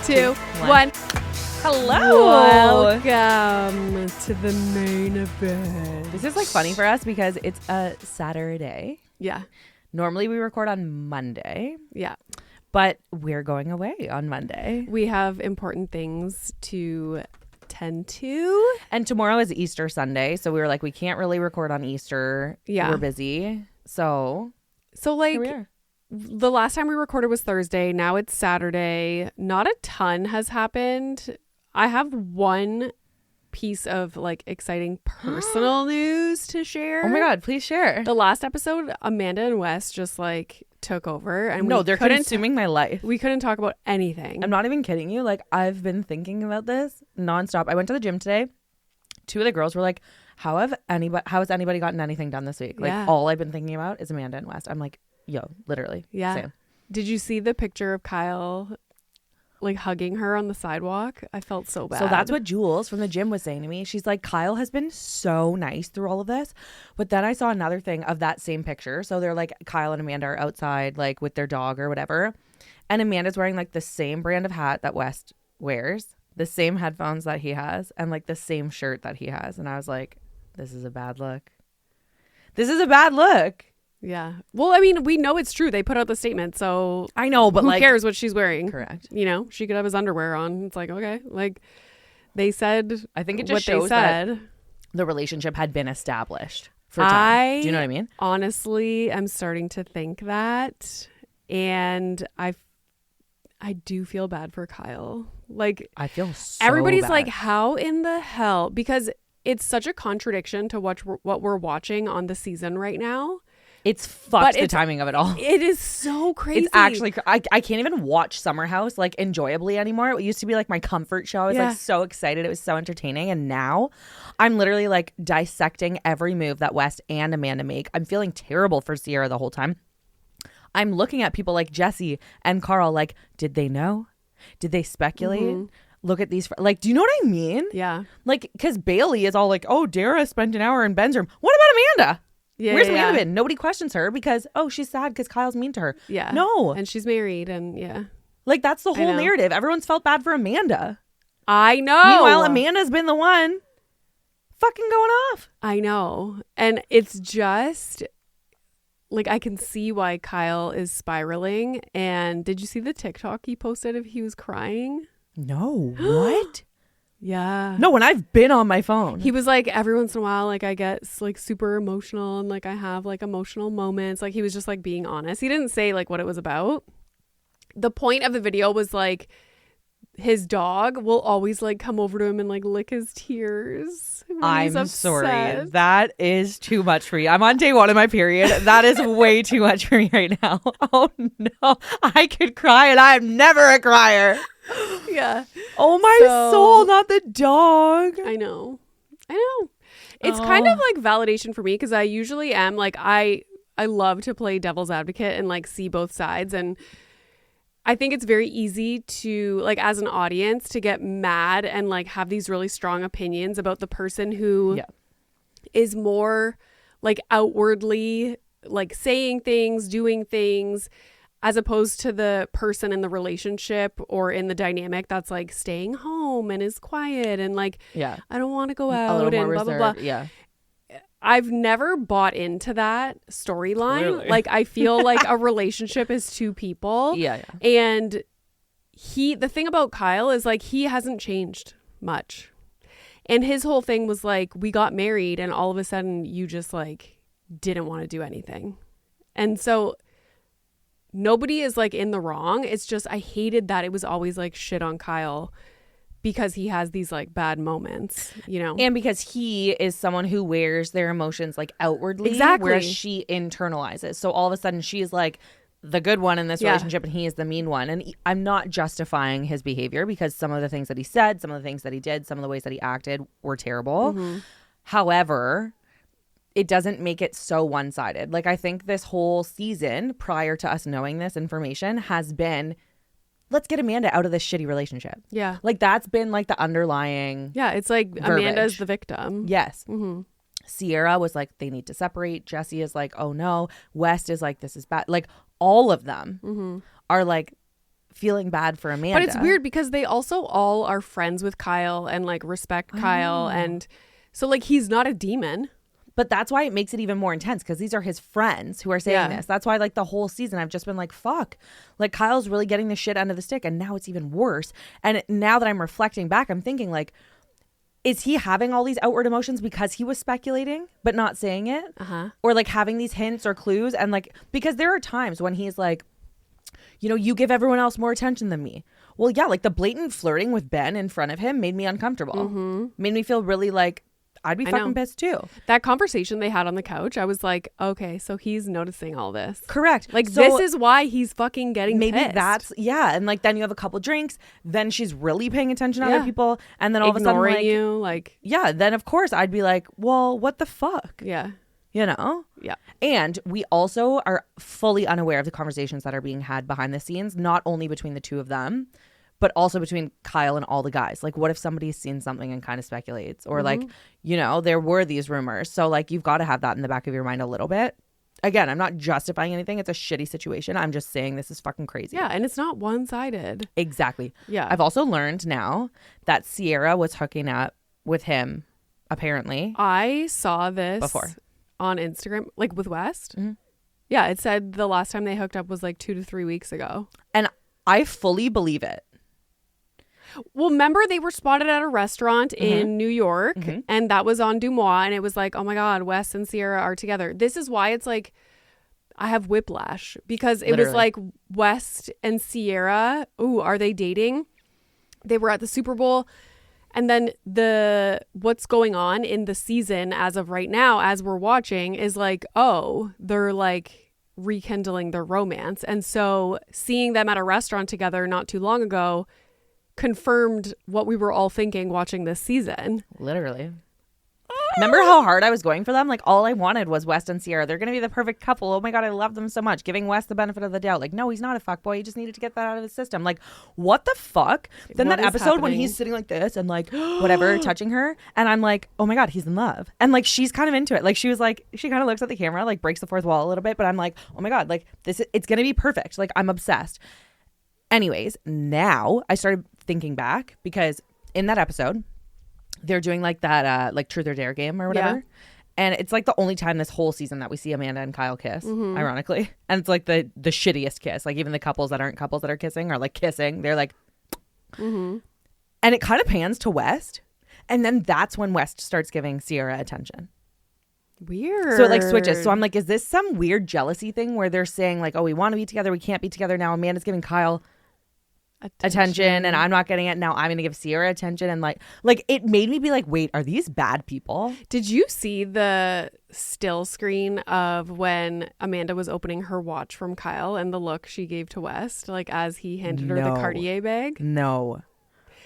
2, 1. Hello. Welcome to the main event. This is like funny for us because it's a Saturday. Yeah. Normally we record on Monday. Yeah. But we're going away on Monday. We have important things to tend to. And tomorrow is Easter Sunday. So we were like, we can't really record on Easter. Yeah. We're busy. So like, here we are. The last time we recorded was Thursday. Now it's Saturday. Not a ton has happened. I have one piece of like exciting personal news to share. Oh my God, please share. The last episode, Amanda and Wes just like took over. And No, they're consuming my life. We couldn't talk about anything. I'm not even kidding you. Like, I've been thinking about this nonstop. I went to the gym today. 2 of the girls were like, how has anybody gotten anything done this week? Like, Yeah. all I've been thinking about is Amanda and Wes. I'm like, yo, literally. Yeah. Same. Did you see the picture of Kyle like hugging her on the sidewalk? I felt so bad. So that's what Jules from the gym was saying to me. She's like, Kyle has been so nice through all of this. But then I saw another thing of that same picture. So they're like, Kyle and Amanda are outside like with their dog or whatever. And Amanda's wearing like the same brand of hat that West wears, the same headphones that he has, and like the same shirt that he has. And I was like, this is a bad look. This is a bad look. Yeah. Well, I mean, we know it's true. They put out the statement, so I know, but who like, cares what she's wearing? Correct. You know, she could have his underwear on. It's like, okay, like they said. I think it just what shows they said. that the relationship had been established for time. Do you know what I mean? Honestly, I'm starting to think that, and I do feel bad for Kyle. Like, I feel so everybody's bad. like, how in the hell? Because it's such a contradiction to what we're watching on the season right now. It's fucked, the timing of it all. It is so crazy. It's actually, I can't even watch Summer House like enjoyably anymore. It used to be like my comfort show. I was like so excited. It was so entertaining. And now I'm literally like dissecting every move that West and Amanda make. I'm feeling terrible for Ciara the whole time. I'm looking at people like Jesse and Carl like, did they know? Did they speculate? Mm-hmm. Look at these. Like, do you know what I mean? Yeah. Like, because Bailey is all like, oh, Dara spent an hour in Ben's room. What about Amanda? Yeah, Where's Amanda been? Nobody questions her because, oh, she's sad because Kyle's mean to her. Yeah. No. And she's married and yeah. Like, that's the whole narrative. Everyone's felt bad for Amanda. I know. Meanwhile, Amanda's been the one fucking going off. I know. And it's just, like, I can see why Kyle is spiraling. And did you see the TikTok he posted of he was crying? No. What? Yeah. No, when I've been on my phone. He was like, every once in a while, like I get like super emotional and like I have like emotional moments. Like he was just like being honest. He didn't say like what it was about. The point of the video was like his dog will always like come over to him and like lick his tears. I'm sorry. That is too much for you. I'm on day 1 of my period. That is way too much for me right now. Oh no. I could cry and I'm never a crier. Yeah. Oh my soul, not the dog. I know. It's kind of like validation for me because I usually am like I love to play devil's advocate and like see both sides, and I think it's very easy to like as an audience to get mad and like have these really strong opinions about the person who is more like outwardly like saying things, doing things, as opposed to the person in the relationship or in the dynamic that's like staying home and is quiet and like, I don't want to go out and blah, blah, blah. Yeah. I've never bought into that storyline. Like, I feel like a relationship is 2 people. Yeah. And the thing about Kyle is like, he hasn't changed much. And his whole thing was like, we got married and all of a sudden you just like didn't want to do anything. And so nobody is like in the wrong. It's just I hated that it was always like shit on Kyle because he has these like bad moments, you know? And because he is someone who wears their emotions like outwardly. Exactly. Whereas she internalizes. So all of a sudden she's like the good one in this relationship and he is the mean one. And I'm not justifying his behavior because some of the things that he said, some of the things that he did, some of the ways that he acted were terrible. Mm-hmm. However, it doesn't make it so one-sided. Like, I think this whole season, prior to us knowing this information, has been, let's get Amanda out of this shitty relationship. Yeah. Like, that's been, like, the underlying it's like verbiage. Amanda's the victim. Yes. Mm-hmm. Ciara was like, they need to separate. Jesse is like, oh, no. West is like, this is bad. Like, all of them are like, feeling bad for Amanda. But it's weird because they also all are friends with Kyle and like respect Kyle. And so like he's not a demon. But that's why it makes it even more intense because these are his friends who are saying this. That's why like the whole season I've just been like, fuck. Like Kyle's really getting the shit under the stick and now it's even worse. And now that I'm reflecting back, I'm thinking like, is he having all these outward emotions because he was speculating but not saying it? Or like having these hints or clues? And like, because there are times when he's like, you know, you give everyone else more attention than me. Well, yeah, like the blatant flirting with Ben in front of him made me uncomfortable. Made me feel really like, I'd be fucking pissed too. That conversation they had on the couch, I was like, okay, so he's noticing all this. Correct. Like, so this is why he's fucking getting pissed. That's, and like then you have a couple drinks, then she's really paying attention to other people, and then all ignoring of a sudden, like, you, like... Yeah, then of course I'd be like, well, what the fuck? Yeah. You know? Yeah. And we also are fully unaware of the conversations that are being had behind the scenes, not only between the two of them, but also between Kyle and all the guys. Like, what if somebody's seen something and kind of speculates? Or like, you know, there were these rumors. So like, you've got to have that in the back of your mind a little bit. Again, I'm not justifying anything. It's a shitty situation. I'm just saying this is fucking crazy. Yeah, and it's not one-sided. Exactly. Yeah. I've also learned now that Ciara was hooking up with him, apparently. I saw this before on Instagram, like with West. Yeah, it said the last time they hooked up was like 2 to 3 weeks ago. And I fully believe it. Well, remember they were spotted at a restaurant in New York and that was on Dumois and it was like, oh my God, Wes and Ciara are together. This is why it's like, I have whiplash because it was like West and Ciara. Ooh, are they dating? They were at the Super Bowl. And then what's going on in the season as of right now, as we're watching, is like, oh, they're like rekindling their romance. And so seeing them at a restaurant together not too long ago confirmed what we were all thinking watching this season. Literally. Remember how hard I was going for them? Like, all I wanted was West and Ciara. They're going to be the perfect couple. Oh my God, I love them so much. Giving West the benefit of the doubt. Like, no, he's not a fuckboy. He just needed to get that out of his system. Like, what the fuck? Then that episode when he's sitting like this and like whatever, touching her. And I'm like, oh my God, he's in love. And like, she's kind of into it. Like, she was like, she kind of looks at the camera, like breaks the fourth wall a little bit. But I'm like, oh my God, like it's going to be perfect. Like, I'm obsessed. Anyways, now I started thinking back because in that episode, they're doing like that like truth or dare game or whatever. Yeah. And it's like the only time this whole season that we see Amanda and Kyle kiss, ironically. And it's like the shittiest kiss. Like even the couples that aren't couples that are kissing are like kissing. They're like, and it kind of pans to West. And then that's when West starts giving Ciara attention. Weird. So it like switches. So I'm like, is this some weird jealousy thing where they're saying like, oh, we want to be together. We can't be together now. Amanda's giving Kyle attention and I'm not getting it. Now I'm going to give Ciara attention. And like it made me be like, wait, are these bad people? Did you see the still screen of when Amanda was opening her watch from Kyle and the look she gave to West, like as he handed her the Cartier bag? No.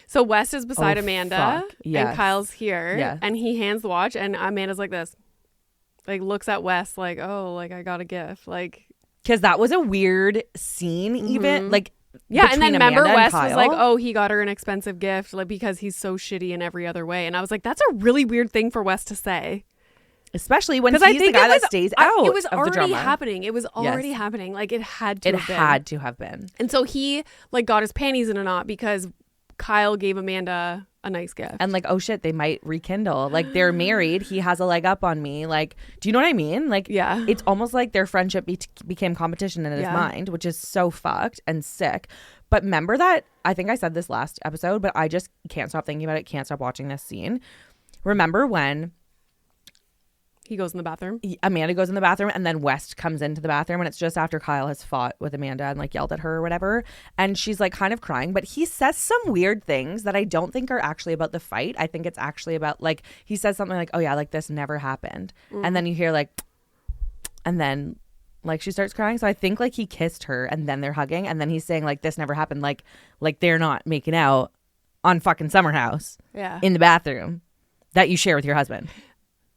So West is beside Amanda yes. and Kyle's here and he hands the watch and Amanda's like this, like looks at West like, oh, like I got a gift. Like, because that was a weird scene even like. Yeah, and then remember Wes was like, oh, he got her an expensive gift like because he's so shitty in every other way. And I was like, that's a really weird thing for Wes to say. Especially when he's the guy that stays out. It was already happening. It was already happening. Like it had to have been. And so he like got his panties in a knot because Kyle gave Amanda a nice gift. And like, oh shit, they might rekindle. Like they're married. He has a leg up on me. Like, do you know what I mean? Like, yeah, it's almost like their friendship became competition in his mind, which is so fucked and sick. But remember that, I think I said this last episode, but I just can't stop thinking about it. Can't stop watching this scene. Remember when he goes in the bathroom? Amanda goes in the bathroom and then West comes into the bathroom and it's just after Kyle has fought with Amanda and like yelled at her or whatever. And she's like kind of crying, but he says some weird things that I don't think are actually about the fight. I think it's actually about like, he says something like, oh yeah, like this never happened. And then you hear like, and then like she starts crying. So I think like he kissed her and then they're hugging and then he's saying like this never happened. Like they're not making out on fucking Summer House in the bathroom that you share with your husband.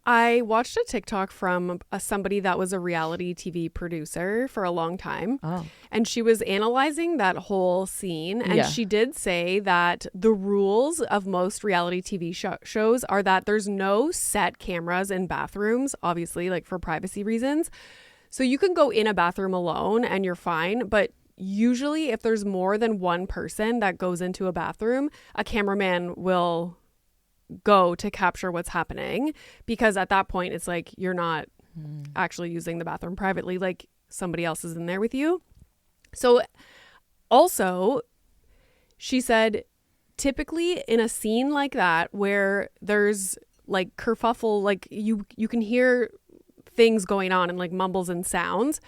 I watched a TikTok from somebody that was a reality TV producer for a long time. Oh. And she was analyzing that whole scene. And she did say that the rules of most reality TV shows are that there's no set cameras in bathrooms, obviously, like for privacy reasons. So you can go in a bathroom alone and you're fine. But usually if there's more than one person that goes into a bathroom, a cameraman will go to capture what's happening, because at that point it's like you're not actually using the bathroom privately, like somebody else is in there with you. So also she said typically in a scene like that where there's like kerfuffle, like you can hear things going on and like mumbles and sounds,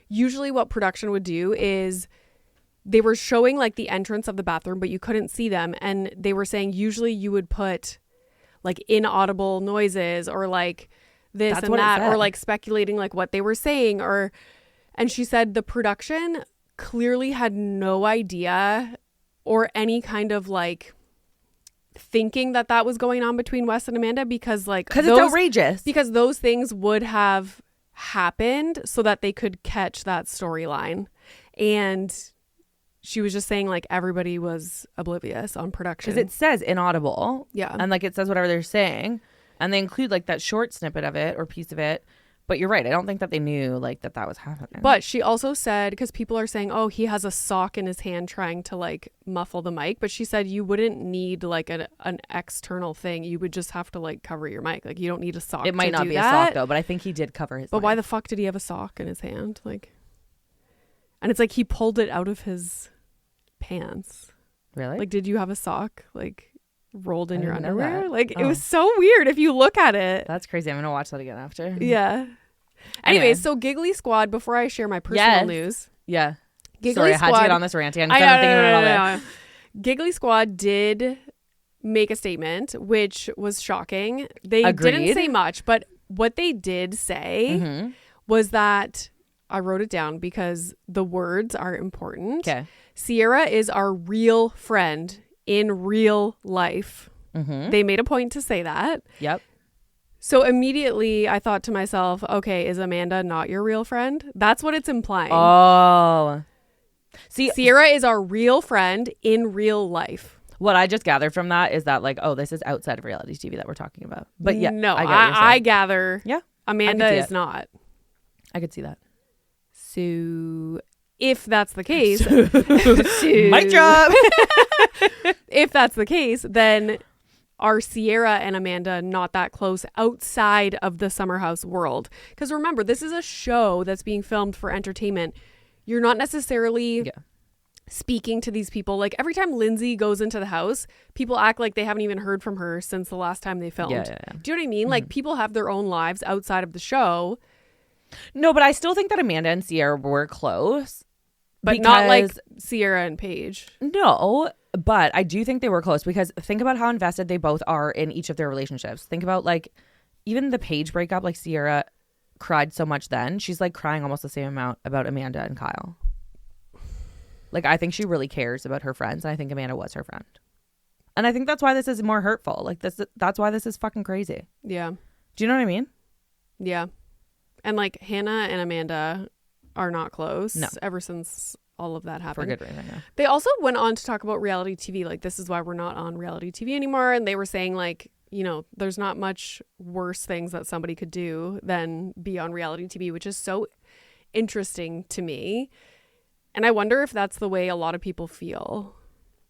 usually what production would do is they were showing like the entrance of the bathroom, but you couldn't see them. And they were saying usually you would put like inaudible noises or like this and that, or like speculating like what they were saying. And she said the production clearly had no idea or any kind of like thinking that was going on between Wes and Amanda, because it's outrageous, because those things would have happened so that they could catch that storyline. And she was just saying like everybody was oblivious on production, because it says inaudible, and like it says whatever they're saying, and they include like that short snippet of it or piece of it. But you're right, I don't think that they knew like that was happening. But she also said, because people are saying, oh, he has a sock in his hand trying to like muffle the mic, but she said you wouldn't need like an external thing. You would just have to like cover your mic. Like you don't need a sock. It might not be a sock though, but I think he did cover his mic. Why the fuck did he have a sock in his hand? Like, and it's like he pulled it out of his pants. Really? Like, did you have a sock like rolled in your underwear? Like it was so weird if you look at it. That's crazy. I'm gonna watch that again after. Yeah. Anyway, so Giggly Squad, before I share my personal news. Yeah. Giggly Sorry, Squad, I had to get on this rant again. No. Giggly Squad did make a statement, which was shocking. They Agreed. didn't say much, but what they did say was that, I wrote it down because the words are important. Okay. Ciara is our real friend in real life. They made a point to say that. Yep. So immediately I thought to myself, okay, is Amanda not your real friend? That's what it's implying. Oh. See, Ciara is our real friend in real life. What I just gathered from that is that like, oh, this is outside of reality TV that we're talking about. But yeah, no, I gather Amanda is not. I could see that. So if that's the case, mic drop. If that's the case, then are Ciara and Amanda not that close outside of the Summer House world? Because remember, this is a show that's being filmed for entertainment. You're not necessarily speaking to these people. Like every time Lindsay goes into the house, people act like they haven't even heard from her since the last time they filmed. Yeah. Do you know what I mean? Like people have their own lives outside of the show. No, but I still think that Amanda and Ciara were close. But not like Ciara and Paige. No, but I do think they were close, because think about how invested they both are in each of their relationships. Think about like even the Paige breakup, like Ciara cried so much then. She's like crying almost the same amount about Amanda and Kyle. Like I think she really cares about her friends, and I think Amanda was her friend. And I think that's why this is more hurtful. Like that's why this is fucking crazy. Yeah. Do you know what I mean? Yeah. And like Hannah and Amanda are not close. No. Ever since all of that happened. For good reason, yeah. They also went on to talk about reality TV. Like, this is why we're not on reality TV anymore. And they were saying, like, you know, there's not much worse things that somebody could do than be on reality TV, which is so interesting to me. And I wonder if that's the way a lot of people feel.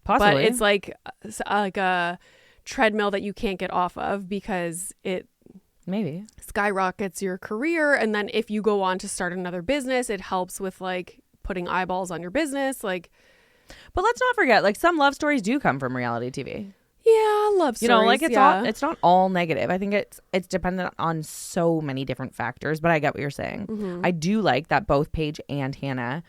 Possibly. But it's like a treadmill that you can't get off of, because it maybe skyrockets your career. And then if you go on to start another business, it helps with like putting eyeballs on your business. Like, but let's not forget, like, some love stories do come from reality TV. Yeah, love stories. You know, like it's not all negative. I think it's dependent on so many different factors, but I get what you're saying. Mm-hmm. I do like that both Paige and Hannah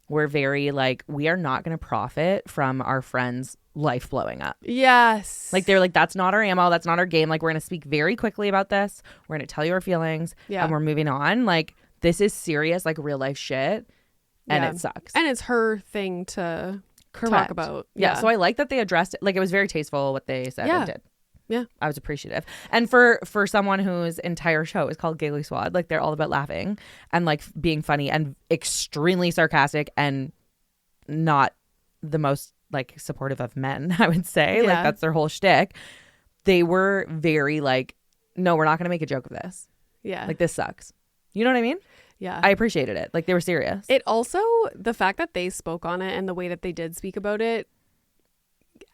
were very like, we are not going to profit from our friends' life blowing up. Yes. Like, they're like, that's not our ammo. That's not our game. Like, we're going to speak very quickly about this. We're going to tell you our feelings. Yeah. And we're moving on. Like, this is serious, like real life shit. And it sucks. And it's her thing to talk about. Yeah. So I like that they addressed it. Like, it was very tasteful what they said and did. Yeah. I was appreciative. And for someone whose entire show is called Giggly Squad, like, they're all about laughing and like being funny and extremely sarcastic and not the most like supportive of men, I would say. Yeah. Like, that's their whole shtick. They were very like, no, we're not going to make a joke of this. Yeah. Like, this sucks. You know what I mean? Yeah. I appreciated it. Like, they were serious. It also, the fact that they spoke on it and the way that they did speak about it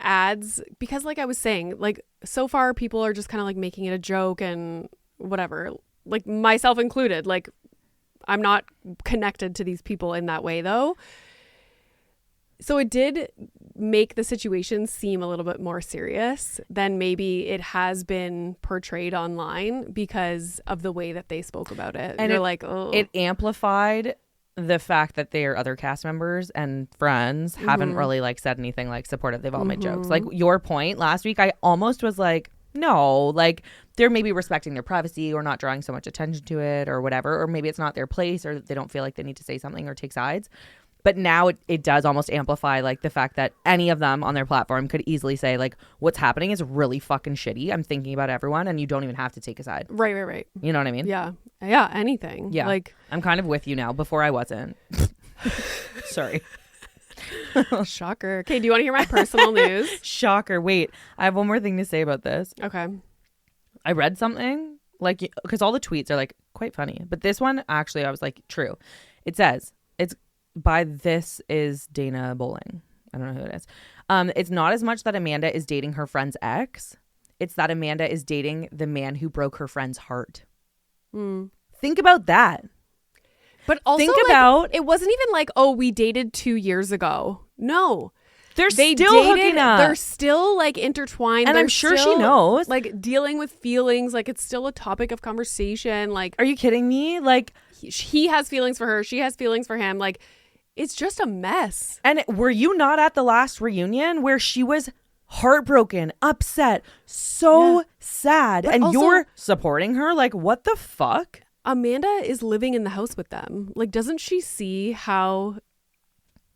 adds, because like I was saying, like so far people are just kind of like making it a joke and whatever, like myself included. Like, I'm not connected to these people in that way though. So it did make the situation seem a little bit more serious than maybe it has been portrayed online because of the way that they spoke about it. And you're like, oh. It amplified the fact that their other cast members and friends haven't really like said anything like supportive. They've all made jokes. Like your point last week, I almost was like, no, like they're maybe respecting their privacy or not drawing so much attention to it or whatever. Or maybe it's not their place or they don't feel like they need to say something or take sides. But now it does almost amplify like the fact that any of them on their platform could easily say like, what's happening is really fucking shitty. I'm thinking about everyone and you don't even have to take a side. Right. You know what I mean? Yeah. Yeah. Anything. Yeah. Like, I'm kind of with you now. Before I wasn't. Sorry. Shocker. Okay. Do you want to hear my personal news? Shocker. Wait, I have one more thing to say about this. Okay. I read something like, because all the tweets are like quite funny. But this one, actually, I was like, true. It says, it's by This Is Dana Bowling. I don't know who it is. It's not as much that Amanda is dating her friend's ex. It's that Amanda is dating the man who broke her friend's heart. Think about that. But also, think like, about it wasn't even like, oh, we dated 2 years ago. No. They still dated, hooking up. They're still like intertwined. And I'm sure she knows. Like dealing with feelings. Like it's still a topic of conversation. Like, are you kidding me? Like he has feelings for her. She has feelings for him. Like, it's just a mess. And were you not at the last reunion where she was heartbroken, upset, so sad, but and also, you're supporting her? Like, what the fuck? Amanda is living in the house with them. Like, doesn't she see how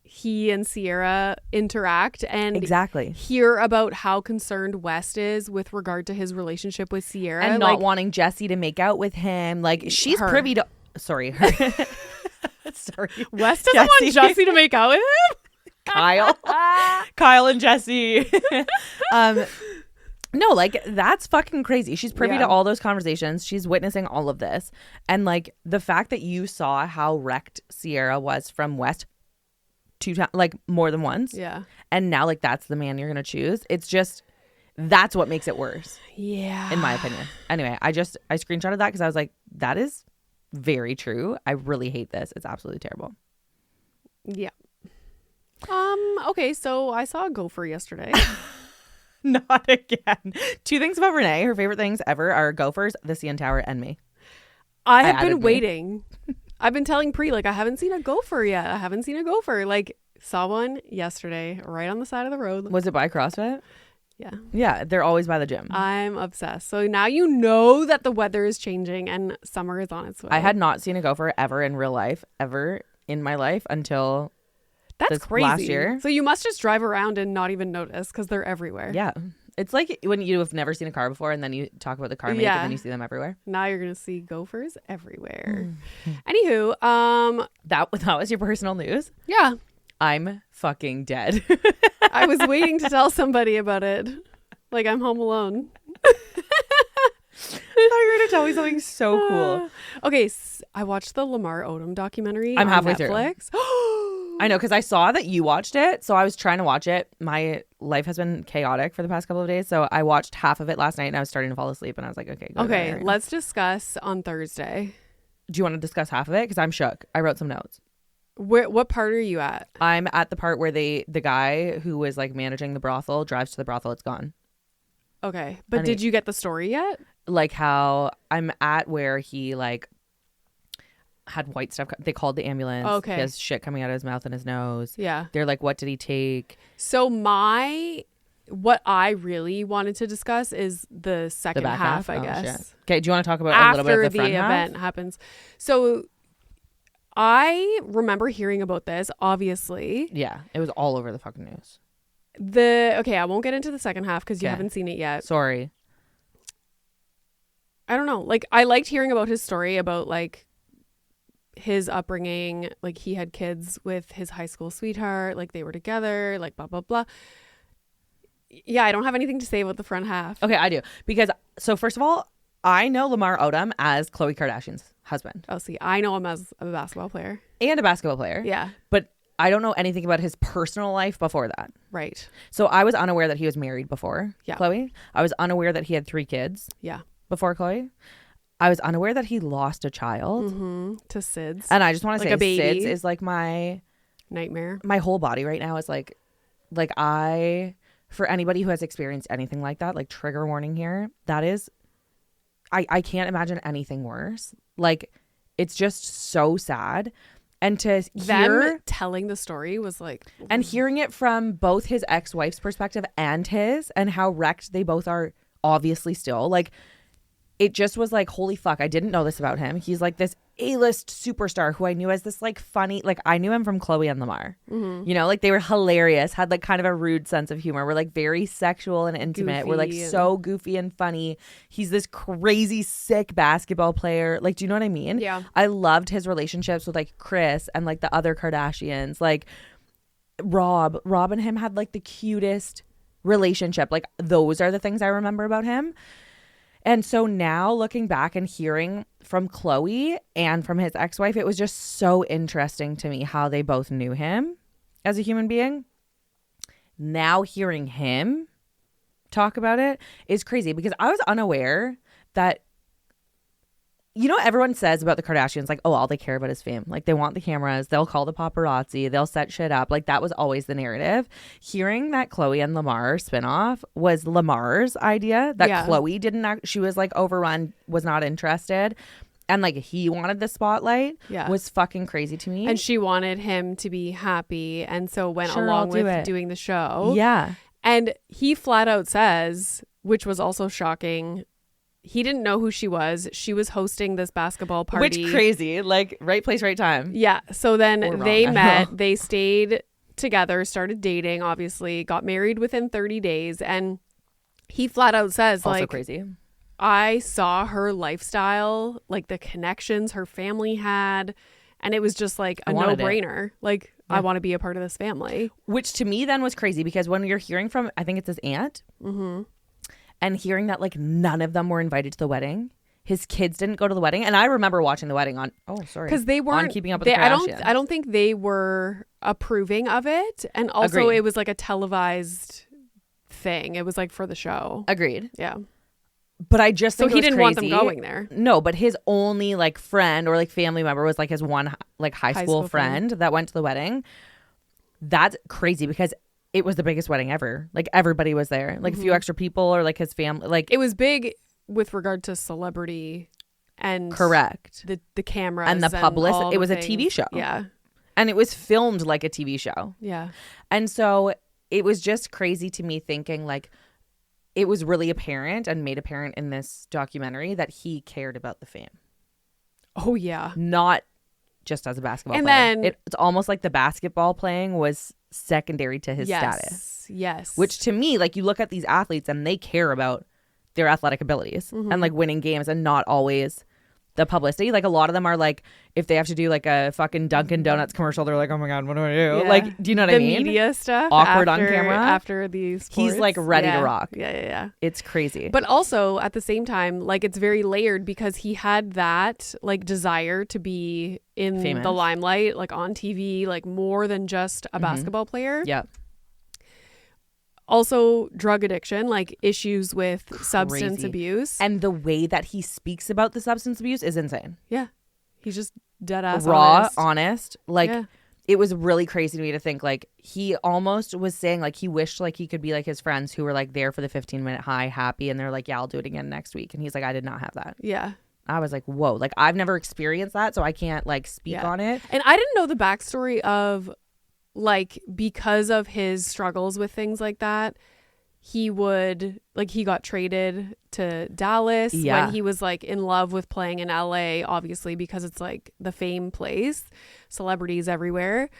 he and Ciara interact and exactly hear about how concerned West is with regard to his relationship with Ciara and not wanting Jesse to make out with him? Like, she's privy to... Sorry. Sorry. West doesn't want Jesse to make out with him? Kyle and Jesse. No, like, that's fucking crazy. She's privy to all those conversations. She's witnessing all of this. And like the fact that you saw how wrecked Ciara was from West 2 times, like more than once. Yeah. And now like that's the man you're going to choose. It's just, that's what makes it worse. Yeah. In my opinion. Anyway, I screenshotted that because I was like, that is very true. I really hate this. It's absolutely terrible. Yeah. Okay, so I saw a gopher yesterday. Not again. 2 things about Renee. Her favorite things ever are gophers, the CN Tower, and me. I have been waiting. I've been telling Pri, like, I haven't seen a gopher yet. I haven't seen a gopher. Like, saw one yesterday right on the side of the road. Was it by CrossFit? Yeah. Yeah, they're always by the gym. I'm obsessed. So now you know that the weather is changing and summer is on its way. I had not seen a gopher ever in real life, ever in my life until that's crazy. Last year. So you must just drive around and not even notice because they're everywhere. Yeah. It's like when you have never seen a car before and then you talk about the car make and then you see them everywhere. Now you're going to see gophers everywhere. Anywho, that was your personal news? Yeah. I'm fucking dead. I was waiting to tell somebody about it. Like, I'm home alone. I thought you were going to tell me something so cool. Okay, I watched the Lamar Odom documentary I'm on halfway Netflix. Through. I know, because I saw that you watched it, so I was trying to watch it. My life has been chaotic for the past couple of days, so I watched half of it last night, and I was starting to fall asleep, and I was like, okay, let's discuss on Thursday. Do you want to discuss half of it? Because I'm shook. I wrote some notes. What part are you at? I'm at the part where the guy who was like managing the brothel drives to the brothel. It's gone. Okay, but did you get the story yet? Like how I'm at where he like had white stuff. They called the ambulance. Okay. He has shit coming out of his mouth and his nose. Yeah. They're like, what did he take? So what I really wanted to discuss is the second half, I guess. Shit. Okay. Do you want to talk about after a little bit of the front event happens? So I remember hearing about this, obviously. Yeah. It was all over the fucking news. Okay, I won't get into the second half because you haven't seen it yet. Sorry. I don't know. Like, I liked hearing about his story about like his upbringing. Like, he had kids with his high school sweetheart. Like, they were together. Like, blah blah blah. Yeah, I don't have anything to say about the front half. Okay, I do, because so first of all, I know Lamar Odom as Khloé Kardashian's husband. Oh, see, I know him as a basketball player. And a basketball player. Yeah. But I don't know anything about his personal life before that. Right. So I was unaware that he was married before Khloé. I was unaware that he had 3 kids before Khloé. I was unaware that he lost a child. To SIDS. And I just want to Like say a baby. SIDS is like my nightmare. My whole body right now is like for anybody who has experienced anything like that, like trigger warning here, that is, I can't imagine anything worse. Like, it's just so sad. And to hear them telling the story was like, and hearing it from both his ex-wife's perspective and his, and how wrecked they both are, obviously still, like, it just was like, holy fuck, I didn't know this about him. He's like this A-list superstar who I knew as this like funny, like I knew him from Khloé and Lamar. You know, like they were hilarious, had like kind of a rude sense of humor. We're like very sexual and intimate. We're like so goofy and funny. He's this crazy sick basketball player. Like, do you know what I mean? Yeah. I loved his relationships with like Kris and like the other Kardashians. Like Rob and him had like the cutest relationship. Like those are the things I remember about him. And so now looking back and hearing from Khloé and from his ex-wife, it was just so interesting to me how they both knew him as a human being. Now hearing him talk about it is crazy because I was unaware that, you know, everyone says about the Kardashians, like, oh, all they care about is fame. Like, they want the cameras. They'll call the paparazzi. They'll set shit up. Like, that was always the narrative. Hearing that Khloé and Lamar spinoff was Lamar's idea. That Khloé didn't act. She was, like, overrun, was not interested. And, like, he wanted the spotlight was fucking crazy to me. And she wanted him to be happy. And so went along with doing the show. Yeah. And he flat out says, which was also shocking, he didn't know who she was. She was hosting this basketball party. Which crazy. Like, right place, right time. Yeah. So then they met. They stayed together, started dating, obviously, got married within 30 days. And he flat out says, also like, crazy. I saw her lifestyle, like the connections her family had. And it was just like a no-brainer. Like, I want to be a part of this family. Which to me then was crazy because when you're hearing from, I think it's his aunt. And hearing that like none of them were invited to the wedding, his kids didn't go to the wedding, and I remember watching the wedding on because they weren't on Keeping Up with the Kardashians. I don't think they were approving of it, and also it was like a televised thing. It was like for the show. Agreed. Yeah. But I just think so he didn't want crazy. them going there. No, but his only like friend or like family member was like his one like high school friend that went to the wedding. That's crazy because it was the biggest wedding ever. Like everybody was there. Like a few extra people or like his family. Like it was big with regard to celebrity and correct. The cameras and the publicity. It was a TV show. Yeah. And it was filmed like a TV show. Yeah. And so it was just crazy to me thinking like it was really apparent and made apparent in this documentary that he cared about the fame. Oh yeah. Not just as a basketball and player. Then it's almost like the basketball playing was secondary to his status. Yes. Which to me, like you look at these athletes and they care about their athletic abilities and like winning games and not always the publicity. Like a lot of them are like, if they have to do like a fucking Dunkin' Donuts commercial, they're like, oh my God, what do I do? Yeah. Like, do you know what I mean? The media stuff. Awkward on camera. After these sports. He's like ready to rock. Yeah. It's crazy. But also at the same time, like it's very layered because he had that like desire to be in famous. The limelight, like on TV, like more than just a basketball player. Yeah. Also drug addiction, like issues with substance abuse. And the way that he speaks about the substance abuse is insane. Yeah. He's just dead ass raw, honest. Like yeah. It was really crazy to me to think like he almost was saying like he wished like he could be like his friends who were like there for the 15-minute high, happy, and they're like, yeah, I'll do it again next week. And he's like, I did not have that. Yeah. I was like, whoa, like I've never experienced that, so I can't like speak on it. And I didn't know the backstory of like because of his struggles with things like that, he got traded to Dallas when he was like in love with playing in LA, obviously because it's like the fame place, celebrities everywhere.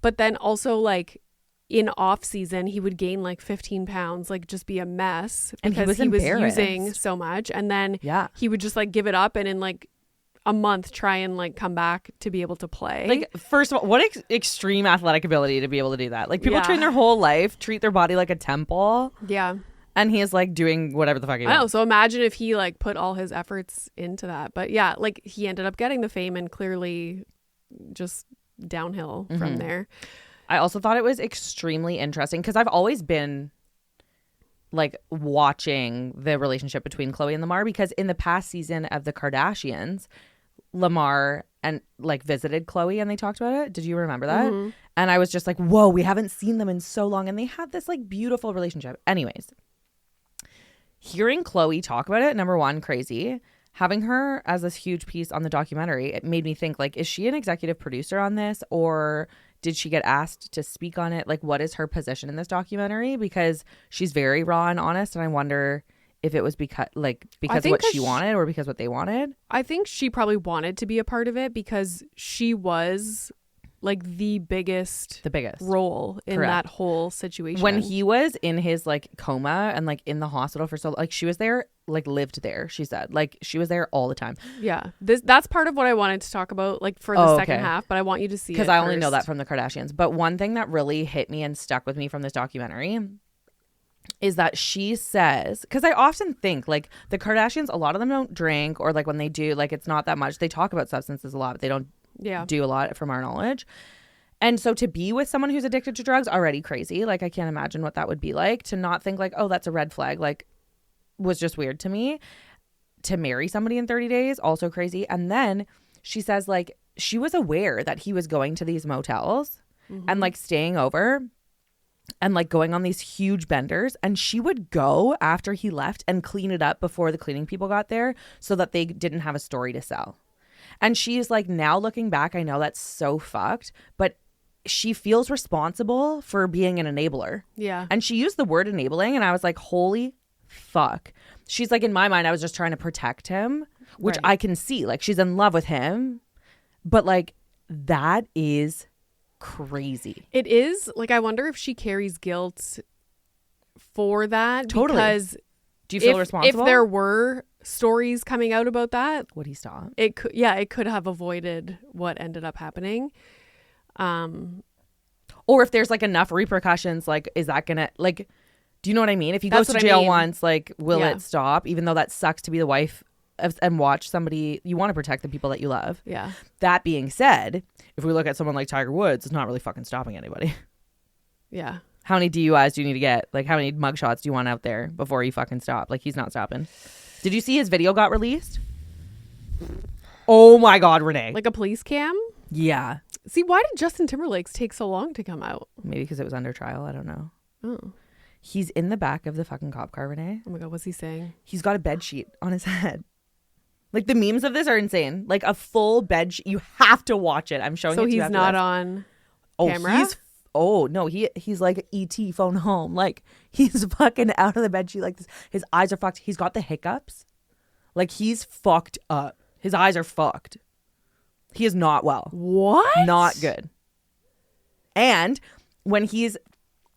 But then also like in off season, he would gain like 15 pounds, like just be a mess because he was using so much. And then he would just like give it up and in like a month try and like come back to be able to play. Like first of all, what extreme athletic ability to be able to do that. Like people train their whole life, treat their body like a temple. Yeah. And he is like doing whatever the fuck he wants. I know. So imagine if he like put all his efforts into that. But yeah, like he ended up getting the fame and clearly just downhill from there. I also thought it was extremely interesting because I've always been like watching the relationship between Khloé and Lamar, because in the past season of the Kardashians, Lamar and like visited Khloé and they talked about it. Did you remember that? And I was just like, whoa, we haven't seen them in so long. And they had this like beautiful relationship. Anyways, hearing Khloé talk about it, number one, crazy. Having her as this huge piece on the documentary, it made me think, like, is she an executive producer on this, or did she get asked to speak on it? Like, what is her position in this documentary? Because she's very raw and honest, and I wonder if it was because of what she wanted or because what they wanted. I think she probably wanted to be a part of it because she was like the biggest role in that whole situation. When he was in his like coma and like in the hospital for so like she was there, like lived there, she said, like she was there all the time. Yeah, that's part of what I wanted to talk about like for the second half, but I want you to see it because I only know that from the Kardashians. But one thing that really hit me and stuck with me from this documentary is that she says, because I often think like the Kardashians, a lot of them don't drink, or like when they do, like it's not that much. They talk about substances a lot, but they don't do a lot from our knowledge. And so to be with someone who's addicted to drugs, already crazy. Like I can't imagine what that would be like. To not think like, oh, that's a red flag, like was just weird to me. To marry somebody in 30 days, also crazy. And then she says like she was aware that he was going to these motels and like staying over and like going on these huge benders, and she would go after he left and clean it up before the cleaning people got there so that they didn't have a story to sell. And she's like, now looking back, I know that's so fucked, but she feels responsible for being an enabler. Yeah. And she used the word enabling, and I was like, holy fuck. She's like, in my mind, I was just trying to protect him, which I can see. Like, she's in love with him, but like, that is crazy. It is. Like, I wonder if she carries guilt for that. Totally. Because do you feel responsible? If there were stories coming out about that, would he stop? It could have avoided what ended up happening. Or if there's like enough repercussions, like is that gonna like, do you know what I mean? If he goes to jail once, like will it stop? Even though that sucks to be the wife and watch somebody, you want to protect the people that you love. Yeah. That being said, if we look at someone like Tiger Woods, it's not really fucking stopping anybody. Yeah. How many DUIs do you need to get? Like how many mugshots do you want out there before you fucking stop? Like he's not stopping. Did you see his video got released? Oh my God, Renee. Like a police cam? Yeah. See, why did Justin Timberlake's take so long to come out? Maybe because it was under trial. I don't know. Oh. He's in the back of the fucking cop car, Renee. Oh my God, what's he saying? He's got a bed sheet on his head. Like the memes of this are insane. Like a full bed sheet. You have to watch it. I'm showing it to you. So he's not on camera? He's like E.T. phone home. Like he's fucking out of the bed sheet like this. His eyes are fucked. He's got the hiccups. Like he's fucked up. His eyes are fucked. He is not well. What? Not good. And when he's...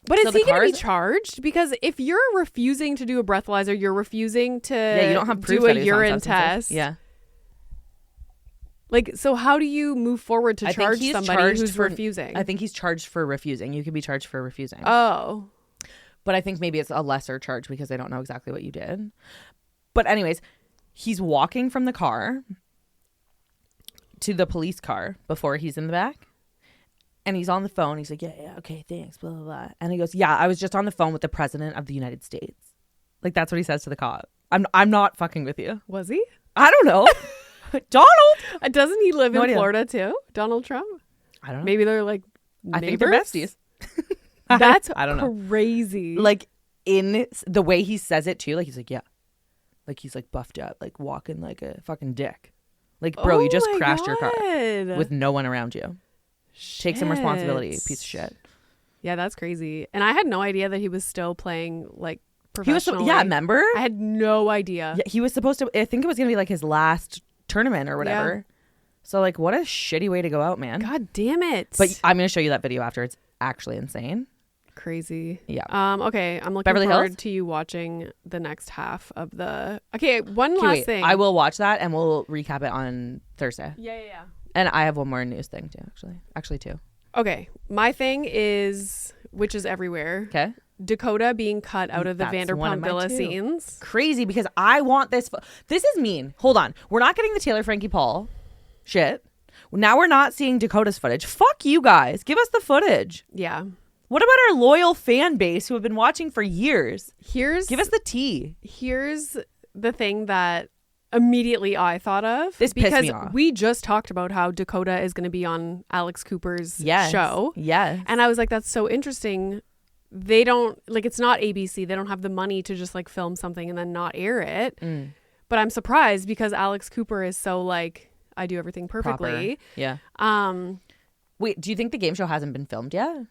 But is he going to be charged? Because if you're refusing to do a breathalyzer, you're refusing to you don't have proof do a that urine test. Yeah. Like, so how do you move forward to charge somebody who's refusing? I think he's charged for refusing. You could be charged for refusing. Oh. But I think maybe it's a lesser charge because they don't know exactly what you did. But anyways, he's walking from the car to the police car before he's in the back. And he's on the phone. He's like, yeah, okay, thanks, blah, blah, blah. And he goes, yeah, I was just on the phone with the president of the United States. Like, that's what he says to the cop. I'm not fucking with you. Was he? I don't know. Donald. Doesn't he live in Florida too? Donald Trump? I don't know. Maybe they're like neighbors? I think they're besties. That's I don't know. Crazy. Like, in the way he says it too, like, he's like, yeah. Like, he's like buffed up, like walking like a fucking dick. Like, bro, you just crashed your car with no one around you. Shit. Take some responsibility, piece of shit. Yeah, that's crazy. And I had no idea that he was still playing like professionally. Remember? I had no idea. Yeah, he was supposed to. I think it was gonna be like his last tournament or whatever. Yeah. So like, what a shitty way to go out, man. God damn it. But I'm gonna show you that video after. It's actually insane. Crazy. Yeah. Okay, I'm looking Beverly forward Hills? to you watching the next half of the. Okay, one last thing. I will watch that and we'll recap it on Thursday. Yeah. And I have one more news thing too, actually two. Okay, my thing is witches everywhere. Okay. Dakota being cut out of the Vanderpump Villa scenes. Crazy, because I want this. This is mean. Hold on. We're not getting the Taylor Frankie Paul shit. Now we're not seeing Dakota's footage. Fuck you guys. Give us the footage. Yeah. What about our loyal fan base who have been watching for years? Give us the tea. Here's the thing that immediately I thought of. This pissed me off. We just talked about how Dakota is going to be on Alex Cooper's show. Yes. And I was like, that's so interesting. They don't, like, it's not ABC. They don't have the money to just like film something and then not air it. But I'm surprised because Alex Cooper is so like, I do everything perfectly. Proper. Yeah. Wait, do you think the game show hasn't been filmed yet?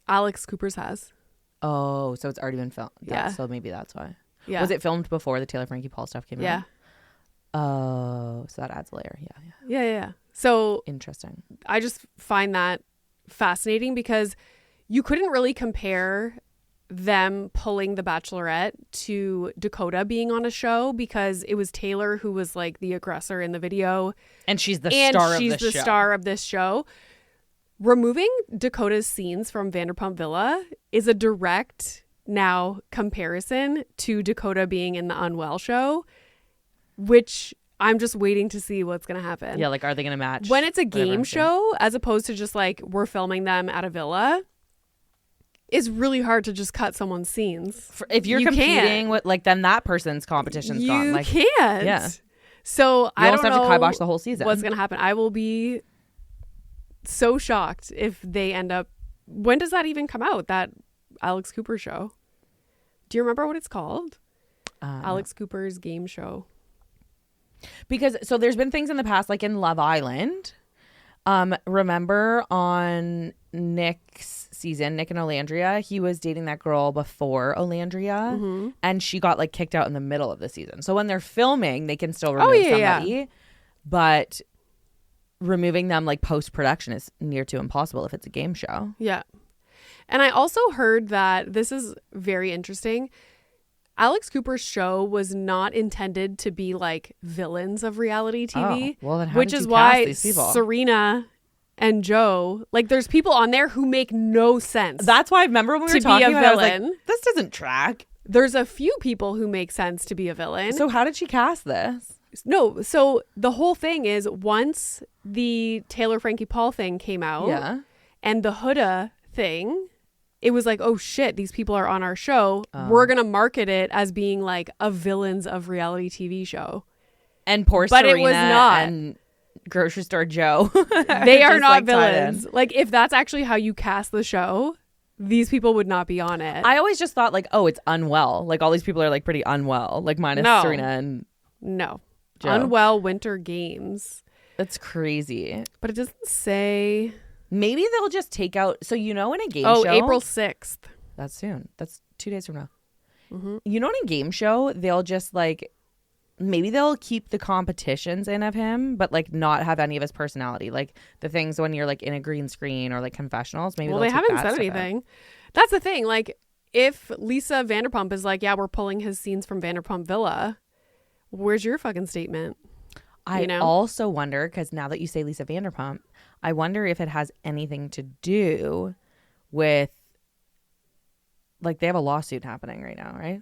Alex Cooper's has. Oh, so it's already been filmed. Yeah. So maybe that's why. Yeah. Was it filmed before the Taylor Frankie Paul stuff came out? Yeah. Oh, so that adds a layer. Yeah. So interesting. I just find that fascinating because you couldn't really compare them pulling The Bachelorette to Dakota being on a show because it was Taylor who was like the aggressor in the video. And she's the star of this show. Removing Dakota's scenes from Vanderpump Villa is a direct now comparison to Dakota being in the Unwell show, which I'm just waiting to see what's going to happen. Yeah, like, are they going to match? When it's a game show, as opposed to just like we're filming them at a villa, it's really hard to just cut someone's scenes. If you're competing with, like, then that person's competition's gone. Like, you can't. Yeah. So I don't know. You almost have to kibosh the whole season. What's going to happen? I will be so shocked if they end up. When does that even come out? That Alex Cooper show? Do you remember what it's called? Alex Cooper's game show. Because so there's been things in the past, like in Love Island. Remember on Nick's season, Nick and Olandria, he was dating that girl before Olandria, and she got like kicked out in the middle of the season. So when they're filming, they can still remove somebody, but removing them like post-production is near to impossible if it's a game show. Yeah. And I also heard that this is very interesting. Alex Cooper's show was not intended to be like villains of reality TV. Oh, well, then how which did is you why cast these people? Serena and Joe, like, there's people on there who make no sense. That's why I remember when we were talking about it, I was like, this doesn't track. There's a few people who make sense to be a villain. So how did she cast this? No, so the whole thing is once the Taylor Frankie Paul thing came out and the Huda thing, it was like, oh shit, these people are on our show. We're going to market it as being like a villains of reality TV show. And poor but Serena it was not. And Grocery Store Joe. They are not like villains. Like, if that's actually how you cast the show, these people would not be on it. I always just thought like, oh, it's Unwell. Like all these people are like pretty unwell, like minus Serena and Joe. Unwell Winter Games. That's crazy. But it doesn't say. Maybe they'll just take out. So, you know, in a game show. Oh, April 6th. That's soon. That's 2 days from now. You know, in a game show, they'll just like, maybe they'll keep the competitions in of him, but like not have any of his personality. Like the things when you're like in a green screen or like confessionals. Maybe they haven't said anything. That's the thing. Like, if Lisa Vanderpump is like, yeah, we're pulling his scenes from Vanderpump Villa, where's your fucking statement? I also wonder, because now that you say Lisa Vanderpump, I wonder if it has anything to do with, like, they have a lawsuit happening right now, right?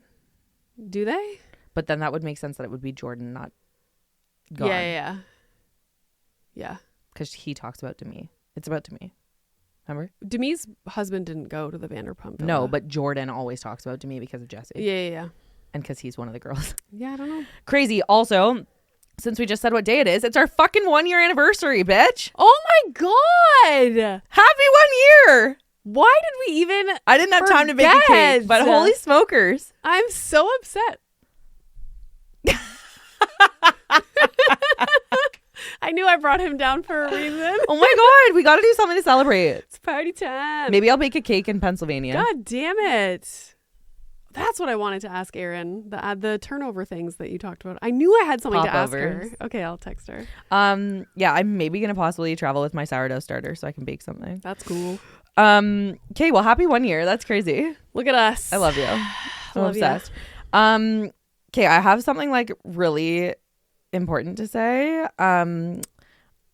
Do they? But then that would make sense that it would be Jordan, not gone. Yeah. Because he talks about Demi. It's about Demi. Remember? Demi's husband didn't go to the Vanderpump Villa. No, but Jordan always talks about Demi because of Jesse. Yeah. And because he's one of the girls. Yeah, I don't know. Crazy. Also, since we just said what day it is, it's our fucking 1 year anniversary, bitch. Oh my God. Happy 1 year. Why did we even I didn't have time to bake a cake, but holy smokers. I'm so upset. I knew I brought him down for a reason. Oh my God. We got to do something to celebrate. It's party time. Maybe I'll bake a cake in Pennsylvania. God damn it. That's what I wanted to ask Erin. The turnover things that you talked about. I knew I had something to ask her. Okay, I'll text her. Yeah, I'm maybe gonna possibly travel with my sourdough starter so I can bake something. That's cool. Okay, well, happy 1 year. That's crazy. Look at us. I love you. I'm obsessed. Okay, I have something like really important to say.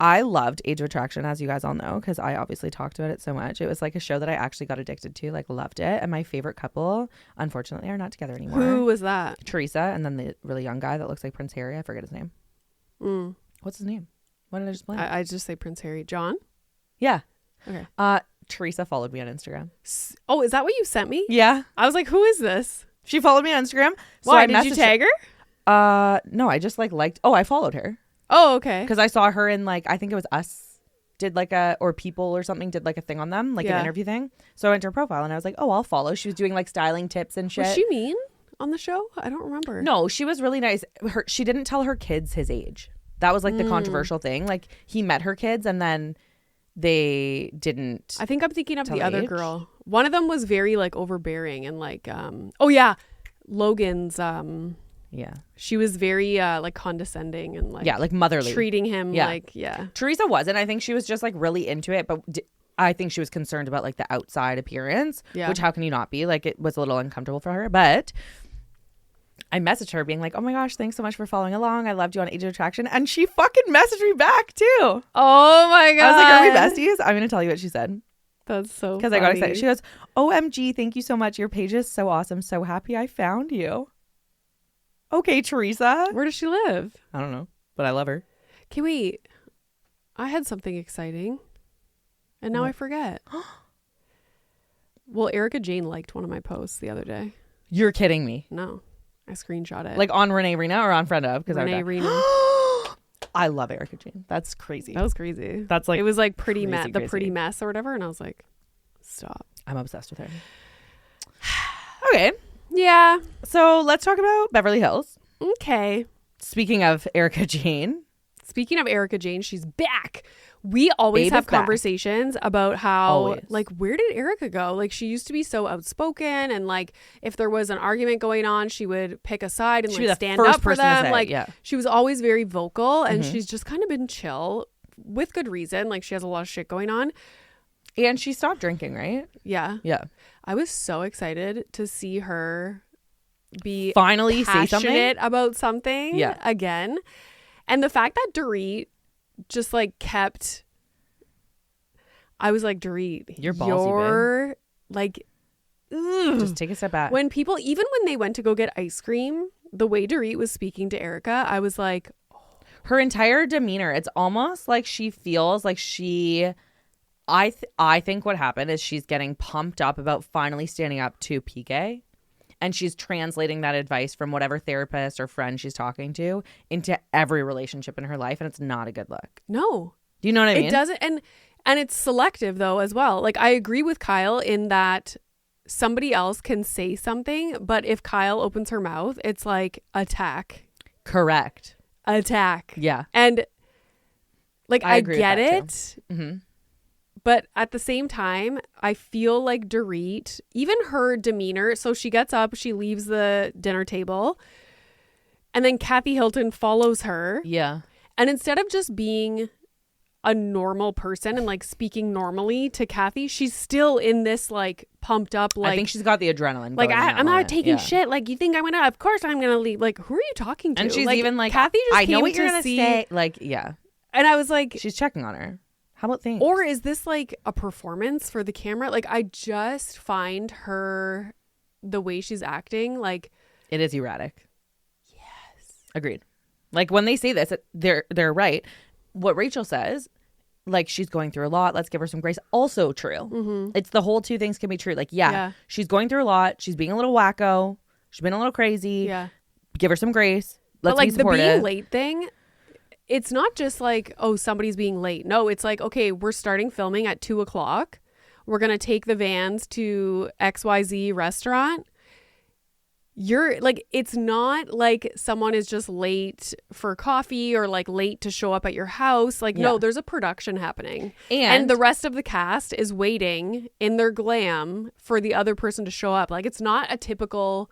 I loved Age of Attraction, as you guys all know, because I obviously talked about it so much. It was like a show that I actually got addicted to, like loved it. And my favorite couple, unfortunately, are not together anymore. Who was that? Teresa, and then the really young guy that looks like Prince Harry. I forget his name. What's his name? What did I just play? I just say Prince Harry. John? Yeah. Okay. Teresa followed me on Instagram. Oh, is that what you sent me? Yeah. I was like, who is this? She followed me on Instagram. So Why? I Did you tag her? No, I just like liked. Oh, I followed her. Oh, okay. Because I saw her in like, I think it was Us did like or People or something did like a thing on them, like an interview thing. So I went to her profile and I was like, oh, I'll follow. She was doing like styling tips and shit. Was she mean on the show? I don't remember. No, she was really nice. She didn't tell her kids his age. That was like the controversial thing. Like he met her kids and then they didn't. I think I'm thinking of the other girl. One of them was very like overbearing and like, oh yeah, Logan's, yeah. She was very like condescending and like like motherly, treating him like Teresa wasn't. I think she was just like really into it, but I think she was concerned about like the outside appearance, which how can you not be? Like it was a little uncomfortable for her. But I messaged her being like, oh my gosh, thanks so much for following along. I loved you on Age of Attraction. And she fucking messaged me back too. Oh my God. I was like, are we besties? I'm going to tell you what she said. That's so Because I got excited. She goes, OMG, thank you so much. Your page is so awesome. So happy I found you. Okay, Teresa. Where does she live? I don't know, but I love her. Okay, wait. I had something exciting, and now I forget. Well, Erica Jane liked one of my posts the other day. You're kidding me. No, I screenshot it. Like on Renee Rena or on Friend Of? Because Renee Rena. I love Erica Jane. That's crazy. That was crazy. That's like it was like pretty crazy, the pretty mess or whatever, and I was like, stop. I'm obsessed with her. Okay. Yeah. So let's talk about Beverly Hills. Okay. Speaking of Erica Jane. Speaking of Erica Jane, she's back. We always have conversations about how, like, where did Erica go? Like, she used to be so outspoken, and like, if there was an argument going on, she would pick a side and like stand up for them. Like, she was always very vocal, and she's just kind of been chill with good reason. Like, she has a lot of shit going on. And she stopped drinking, right? Yeah. Yeah. I was so excited to see her be finally passionate say something about something again. And the fact that Dorit just like kept, I was like, Dorit, you're ballsy, like, just take a step back. When people, even when they went to go get ice cream, the way Dorit was speaking to Erica, I was like, her entire demeanor, it's almost like she feels like she, I think what happened is she's getting pumped up about finally standing up to PK, and she's translating that advice from whatever therapist or friend she's talking to into every relationship in her life, and it's not a good look. No. Do you know what I mean? It doesn't, and it's selective though as well. Like, I agree with Kyle in that somebody else can say something, but if Kyle opens her mouth, it's like attack. Correct. Attack. Yeah. And like, I get it. Mm-hmm. But at the same time, I feel like Dorit, even her demeanor, so she gets up, she leaves the dinner table, and then Kathy Hilton follows her. Yeah. And instead of just being a normal person and like speaking normally to Kathy, she's still in this like pumped up, like, I think she's got the adrenaline. Like, I'm not taking shit. Like, you think I'm gonna, of course I'm gonna leave. Like, who are you talking to? And she's like, even like, Kathy just I know what you're gonna see. say. Like, yeah. And I was like, she's checking on her. How about things? Or is this like a performance for the camera? Like, I just find her, the way she's acting, like, it is erratic. Yes. Agreed. Like, when they say this, they're right. What Rachel says, like, she's going through a lot, let's give her some grace. Also true. Mm-hmm. It's the whole two things can be true. Like, yeah, she's going through a lot. She's being a little wacko. She's been a little crazy. Yeah. Give her some grace. Let's but like be supportive. The being late thing, it's not just like, oh, somebody's being late. No, it's like, okay, we're starting filming at 2:00. We're going to take the vans to XYZ restaurant. You're like, it's not like someone is just late for coffee or like late to show up at your house. Like, no, there's a production happening. And the rest of the cast is waiting in their glam for the other person to show up. Like, it's not a typical,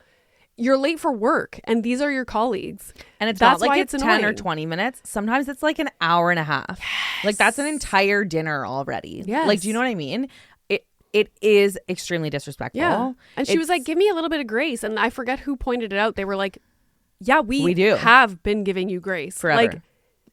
you're late for work and these are your colleagues. And it's not like it's 10 or 20 minutes. Sometimes it's like an hour and a half. Yes. Like, that's an entire dinner already. Yes. Like, do you know what I mean? It is extremely disrespectful. Yeah. And she was like, give me a little bit of grace. And I forget who pointed it out. They were like, yeah, we do have been giving you grace. Forever. Like,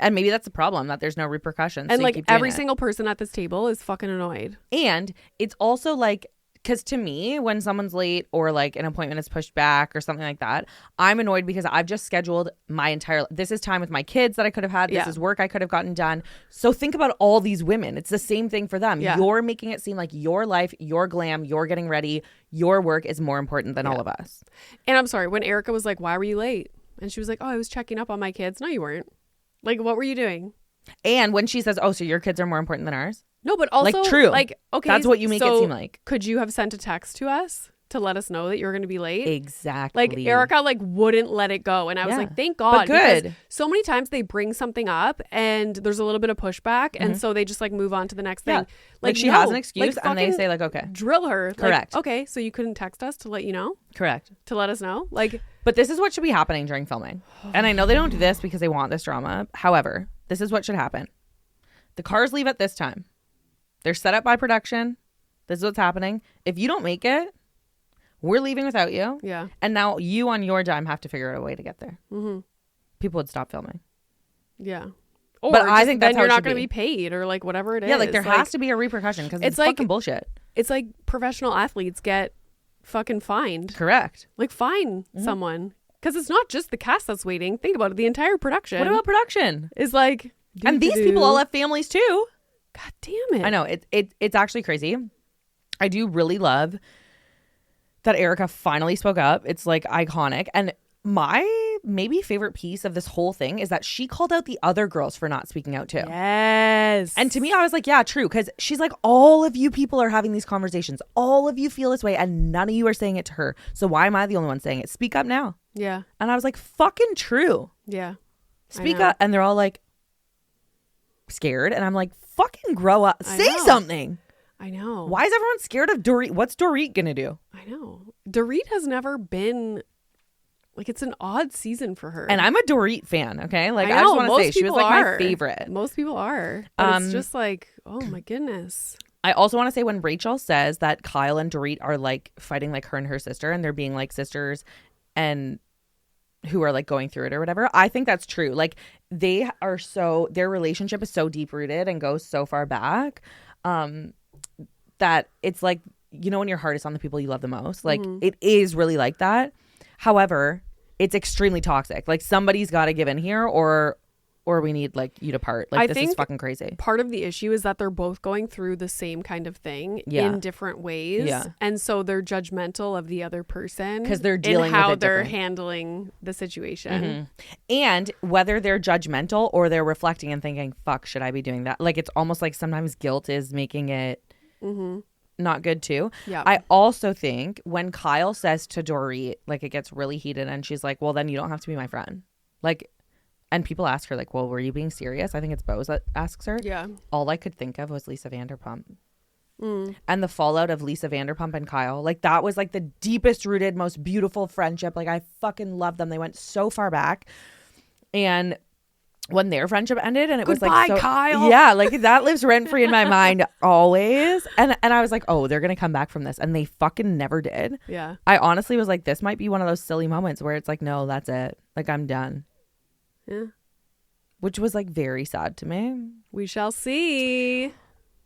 And maybe that's the problem, that there's no repercussions. And so like every single person at this table is fucking annoyed. And it's also like, because to me, when someone's late or like an appointment is pushed back or something like that, I'm annoyed because I've just scheduled my entire, this is time with my kids that I could have had. This is work I could have gotten done. So think about all these women. It's the same thing for them. Yeah. You're making it seem like your life, your glam, your getting ready, your work is more important than all of us. And I'm sorry, when Erica was like, why were you late? And she was like, oh, I was checking up on my kids. No, you weren't. Like, what were you doing? And when she says, oh, so your kids are more important than ours? No, but also, like, true. Like, okay, that's what you make it seem like. Could you have sent a text to us to let us know that you were going to be late? Exactly. Like, Erica, like, wouldn't let it go. And I was like, thank God. But good. Because so many times they bring something up and there's a little bit of pushback. And so they just, like, move on to the next thing. Like she has an excuse and they say, like, okay. Drill her. Correct. Like, okay, so you couldn't text us to let you know? Correct. To let us know? Like. But this is what should be happening during filming. And I know they don't do this because they want this drama. However, this is what should happen. The cars leave at this time. They're set up by production. This is what's happening. If you don't make it, we're leaving without you. Yeah. And now you on your dime have to figure out a way to get there. Mm-hmm. People would stop filming. Yeah. Or but I think that's then you're not going to be paid or like whatever it is. Yeah, like there has to be a repercussion because it's like fucking bullshit. It's like professional athletes get fucking fined. Correct. Like fine someone. Because it's not just the cast that's waiting. Think about it. The entire production. What about production? Is like. And these people all have families too. God damn it. I know. It's actually crazy. I do really love that Erica finally spoke up. It's like iconic. And my maybe favorite piece of this whole thing is that she called out the other girls for not speaking out too. Yes. And to me, I was like, yeah, true. Because she's like, all of you people are having these conversations. All of you feel this way and none of you are saying it to her. So why am I the only one saying it? Speak up now. Yeah. And I was like, fucking true. Yeah. Speak up. And they're all like scared. And I'm like, fucking grow up. Say something. I know. Why is everyone scared of Dorit? What's Dorit gonna do? I know. Dorit has never been like, it's an odd season for her. And I'm a Dorit fan, okay? Like, I just want to say she was like my favorite. Most people are. But it's just like, oh my goodness. I also want to say when Rachel says that Kyle and Dorit are like fighting like her and her sister and they're being like sisters and who are like going through it or whatever, I think that's true. Like they are their relationship is so deep rooted and goes so far back that it's like, you know, when your heart is on the people you love the most, like it is really like that. However, it's extremely toxic. Like somebody's got to give in here or we need like you to part. Like this is fucking crazy. Part of the issue is that they're both going through the same kind of thing in different ways. Yeah. And so they're judgmental of the other person because they're dealing with how they're handling the situation. Mm-hmm. And whether they're judgmental or they're reflecting and thinking, fuck, should I be doing that? Like it's almost like sometimes guilt is making it not good too. Yeah. I also think when Kyle says to Dorit, like it gets really heated and she's like, well, then you don't have to be my friend. Like, and people ask her like, well, were you being serious? I think it's Bose that asks her. Yeah. All I could think of was Lisa Vanderpump. And the fallout of Lisa Vanderpump and Kyle. Like that was like the deepest rooted, most beautiful friendship. Like I fucking love them. They went so far back. And when their friendship ended and it was like so, Kyle. Yeah, like that lives rent free in my mind always. And I was like, oh, they're gonna come back from this, and they fucking never did. Yeah. I honestly was like, this might be one of those silly moments where it's like, no, that's it. Like I'm done. Yeah. Which was like very sad to me. We shall see.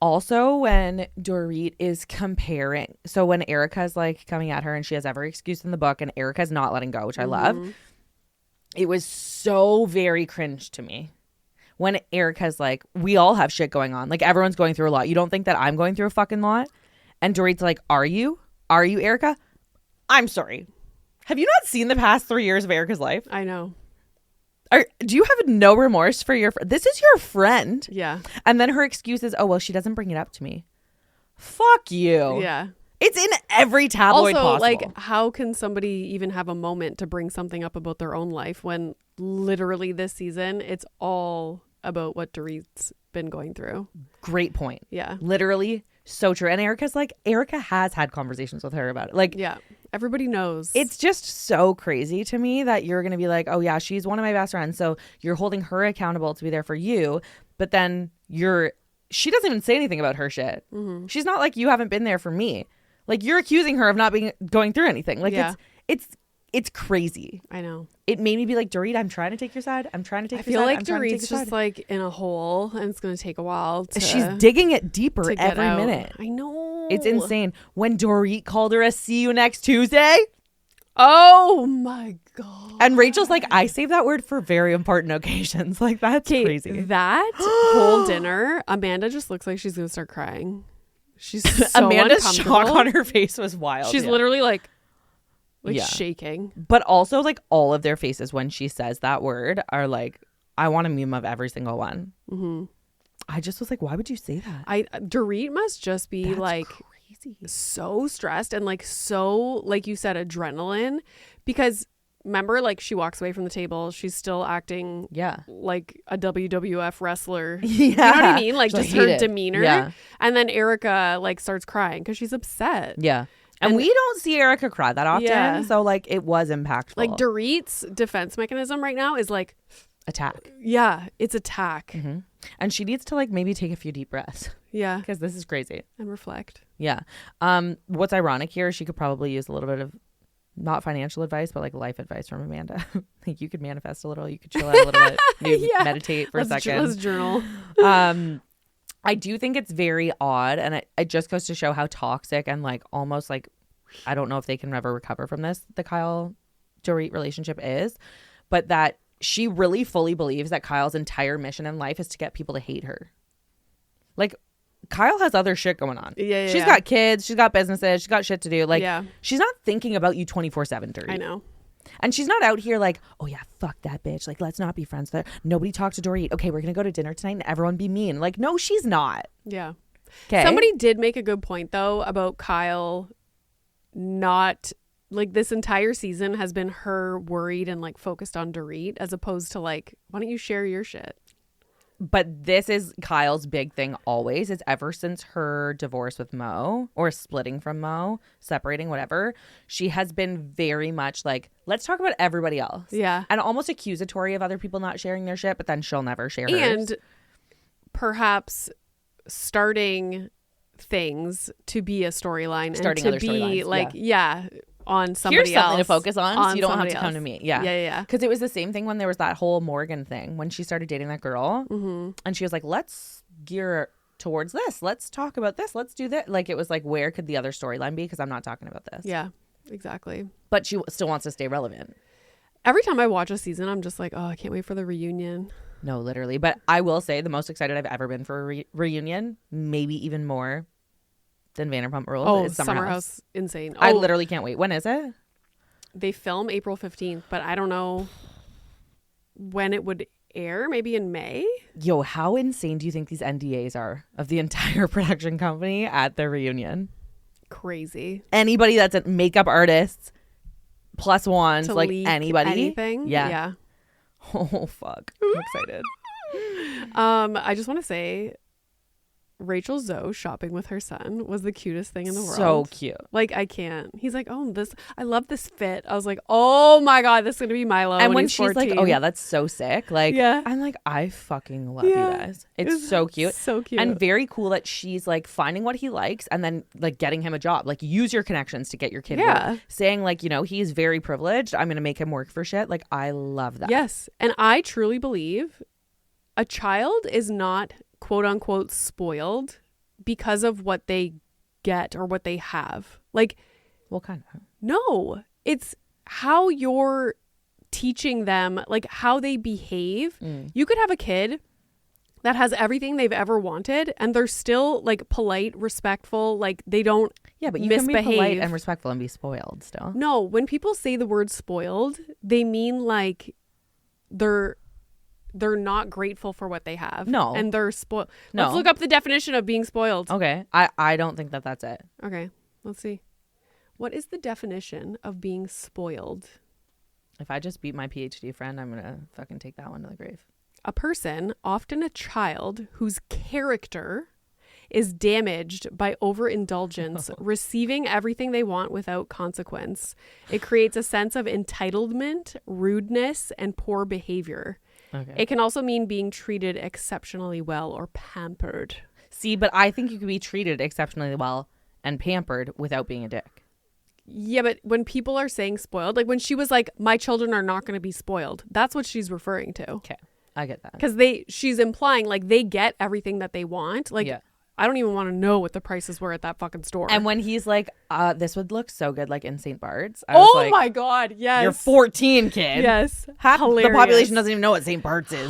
Also, when Dorit is comparing, so when Erica's like coming at her and she has every excuse in the book and Erica's not letting go, which I love. It was so very cringe to me when Erica's like, we all have shit going on. Like everyone's going through a lot. You don't think that I'm going through a fucking lot? And Dorit's like, are you? Are you, Erica? I'm sorry. Have you not seen the past 3 years of Erica's life? I know. Do you have no remorse for your this is your friend? Yeah. And then her excuse is, oh, well, she doesn't bring it up to me. Fuck you. Yeah. It's in every tabloid also, possible. like, how can somebody even have a moment to bring something up about their own life when literally this season it's all about what Dorit's been going through? Great point. Yeah. Literally so true. And Erica has had conversations with her about it. Like, yeah, everybody knows. It's just so crazy to me that you're going to be like, oh yeah, she's one of my best friends. So you're holding her accountable to be there for you. But then she doesn't even say anything about her shit. She's not like, you haven't been there for me. Like you're accusing her of not going through anything. Like It's crazy. I know. It made me be like, Dorit, I'm trying to take your side. I'm trying to take your side. I feel like Dorit's just like in a hole and it's going to take a while to... She's digging it deeper every minute. I know. It's insane. When Dorit called her a see you next Tuesday. Oh my God. And Rachel's like, I save that word for very important occasions. Like, that's crazy. That whole dinner, Amanda just looks like she's going to start crying. She's so Amanda's uncomfortable. shock on her face was wild. She's literally like shaking. But also like all of their faces when she says that word are like, I want a meme of every single one. Mm-hmm. I just was like, why would you say that? Dorit must just be That's like crazy. So stressed and like so, like you said, adrenaline, because remember, like she walks away from the table, she's still acting like a WWF wrestler. You know what I mean? Like just her demeanor. Yeah. And then Erica like starts crying because she's upset. Yeah. And we don't see Erica cry that often. Yeah. So like it was impactful. Like Dorit's defense mechanism right now is like attack. Yeah, it's attack. Mm-hmm. And she needs to like maybe take a few deep breaths. Yeah. Because this is crazy. And reflect. Yeah. What's ironic here is she could probably use a little bit of not financial advice, but like life advice from Amanda. Like you could manifest a little, you could chill out a little bit, maybe meditate for a second. Let's journal. I do think it's very odd, and it just goes to show how toxic and like almost like I don't know if they can ever recover from this, the Kyle Dorit relationship is, but that she really fully believes that Kyle's entire mission in life is to get people to hate her. Like Kyle has other shit going on. Yeah. She's got kids, she's got businesses, she's got shit to do. Like she's not thinking about you 24/7, Dorit. I know. And she's not out here like, oh yeah, fuck that bitch. Like, let's not be friends with her. Nobody talk to Dorit. Okay, we're going to go to dinner tonight and everyone be mean. Like, no, she's not. Yeah. Okay. Somebody did make a good point, though, about Kyle not, like, this entire season has been her worried and, like, focused on Dorit as opposed to, like, why don't you share your shit? But this is Kyle's big thing always. It's ever since her divorce with Mo or splitting from Mo, separating, whatever. She has been very much like, let's talk about everybody else. Yeah. And almost accusatory of other people not sharing their shit, but then she'll never share hers. And perhaps starting things to be a storyline. Starting and other to be storylines. On somebody Here's something else to focus on so you don't have to come to me. Yeah. Because it was the same thing when there was that whole Morgan thing when she started dating that girl. Mm-hmm. And she was like, let's gear towards this. Let's talk about this. Let's do that. Like it was like, where could the other storyline be? Because I'm not talking about this. Yeah, exactly. But she still wants to stay relevant. Every time I watch a season, I'm just like, oh, I can't wait for the reunion. No, literally. But I will say the most excited I've ever been for a reunion, maybe even more than Vanderpump Rules. Oh, is Summer House. Insane. I literally can't wait. When is it? They film April 15th, but I don't know when it would air. Maybe in May. Yo, how insane do you think these NDAs are of the entire production company at their reunion? Crazy. Anybody that's a makeup artist, +1s, to like leak anybody. Anything? Yeah. Oh, fuck. I'm excited. I just want to say Rachel Zoe shopping with her son was the cutest thing in the world. So cute. Like, I can't. He's like, oh, I love this fit. I was like, oh my God, this is going to be Milo. And when he's she's 14. like, oh yeah, that's so sick. Like, yeah. I'm like, I fucking love you guys. It's so cute. So cute. And very cool that she's like finding what he likes and then like getting him a job. Like use your connections to get your kid work. Saying like, you know, he's very privileged. I'm going to make him work for shit. Like, I love that. Yes. And I truly believe a child is not quote unquote spoiled because of what they get or what they have. Like, what kind of? No, it's how you're teaching them, like how they behave. You could have a kid that has everything they've ever wanted and they're still like polite, respectful, like they don't but you misbehave. can be polite and respectful and be spoiled still. No, when people say the word spoiled, they mean like they're not grateful for what they have. No. And they're spoiled. No. Let's look up the definition of being spoiled. Okay. I don't think that's it. Okay. Let's see. What is the definition of being spoiled? If I just beat my PhD friend, I'm going to fucking take that one to the grave. A person, often a child, whose character is damaged by overindulgence, receiving everything they want without consequence. It creates a sense of entitlement, rudeness, and poor behavior. Okay. It can also mean being treated exceptionally well or pampered. See, but I think you can be treated exceptionally well and pampered without being a dick. Yeah, but when people are saying spoiled, like when she was like, my children are not going to be spoiled, that's what she's referring to. Okay, I get that. Because she's implying like they get everything that they want. Like, I don't even want to know what the prices were at that fucking store. And when he's like, this would look so good like in St. Bart's. I was like, my God, yes. You're 14, kid. Yes. Half the population doesn't even know what St. Bart's is.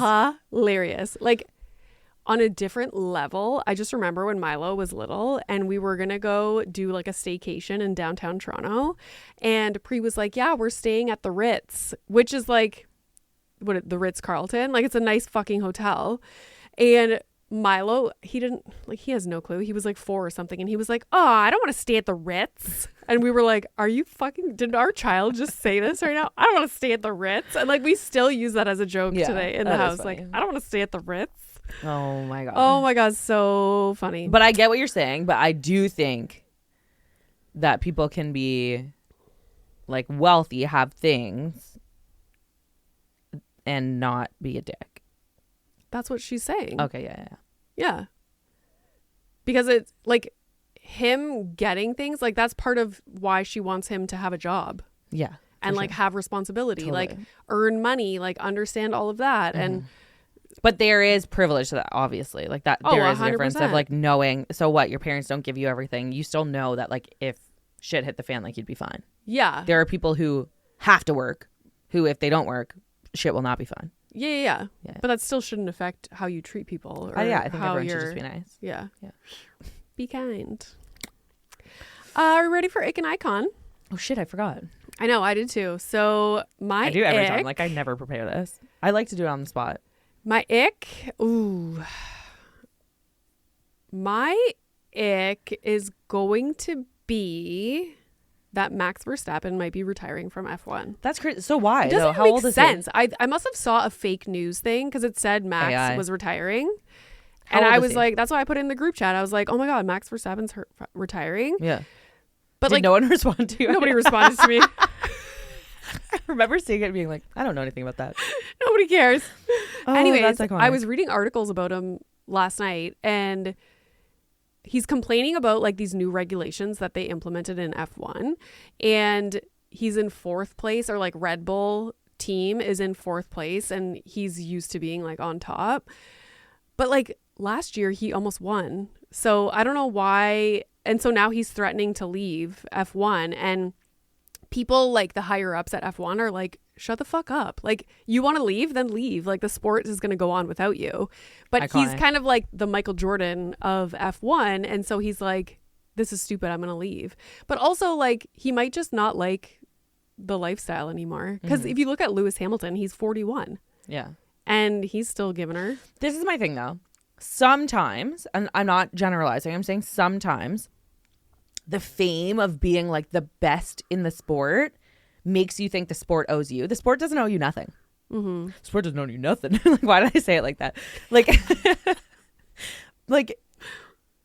Hilarious. Like, on a different level, I just remember when Milo was little and we were going to go do like a staycation in downtown Toronto. And Pri was like, yeah, we're staying at the Ritz, which is like, the Ritz-Carlton? Like, it's a nice fucking hotel. And Milo, he has no clue. He was like 4 or something. And he was like, oh, I don't want to stay at the Ritz. And we were like, did our child just say this right now? I don't want to stay at the Ritz. And like, we still use that as a joke today in the house. Like, I don't want to stay at the Ritz. Oh my God, so funny. But I get what you're saying, but I do think that people can be like wealthy, have things, and not be a dick. That's what she's saying. Okay, yeah, because it's like him getting things, like that's part of why she wants him to have a job, and like have responsibility, like earn money, like understand all of that. And but there is privilege to that, obviously. Like that, there is a difference of like knowing. So what? Your parents don't give you everything. You still know that, like, if shit hit the fan, like you'd be fine. Yeah. There are people who have to work, who if they don't work, shit will not be fine. Yeah. But that still shouldn't affect how you treat people. Or I think everyone should just be nice. Yeah. Be kind. Are we ready for Ick and Icon? Oh shit! I forgot. I know, I did too. So I do every time. Like I never prepare this. I like to do it on the spot. My ick, my ick is going to be that Max Verstappen might be retiring from F1. That's crazy. So why? It doesn't make sense. I must have saw a fake news thing because it said Max was retiring. And I was like, that's why I put it in the group chat. I was like, oh my God, Max Verstappen's retiring. Yeah. But did no one respond to you? Nobody responded to me. I remember seeing it and being like, I don't know anything about that. Nobody cares. Anyways, that's iconic. I was reading articles about him last night and he's complaining about like these new regulations that they implemented in F1 and he's in 4th place, or like Red Bull team is in 4th place and he's used to being like on top. But like last year he almost won. So I don't know why. And so now he's threatening to leave F1 and people like the higher ups at F1 are like, shut the fuck up. Like, you want to leave, then leave. Like, the sport is going to go on without you. But Iconic. He's kind of like the Michael Jordan of F1. And so he's like, this is stupid. I'm going to leave. But also, like, he might just not like the lifestyle anymore. Because if you look at Lewis Hamilton, he's 41. Yeah. And he's still giving her. This is my thing, though. Sometimes, and I'm not generalizing, I'm saying sometimes, the fame of being like the best in the sport makes you think the sport owes you. The sport doesn't owe you nothing. The sport doesn't owe you nothing. Like, why did I say it like that? Like, like,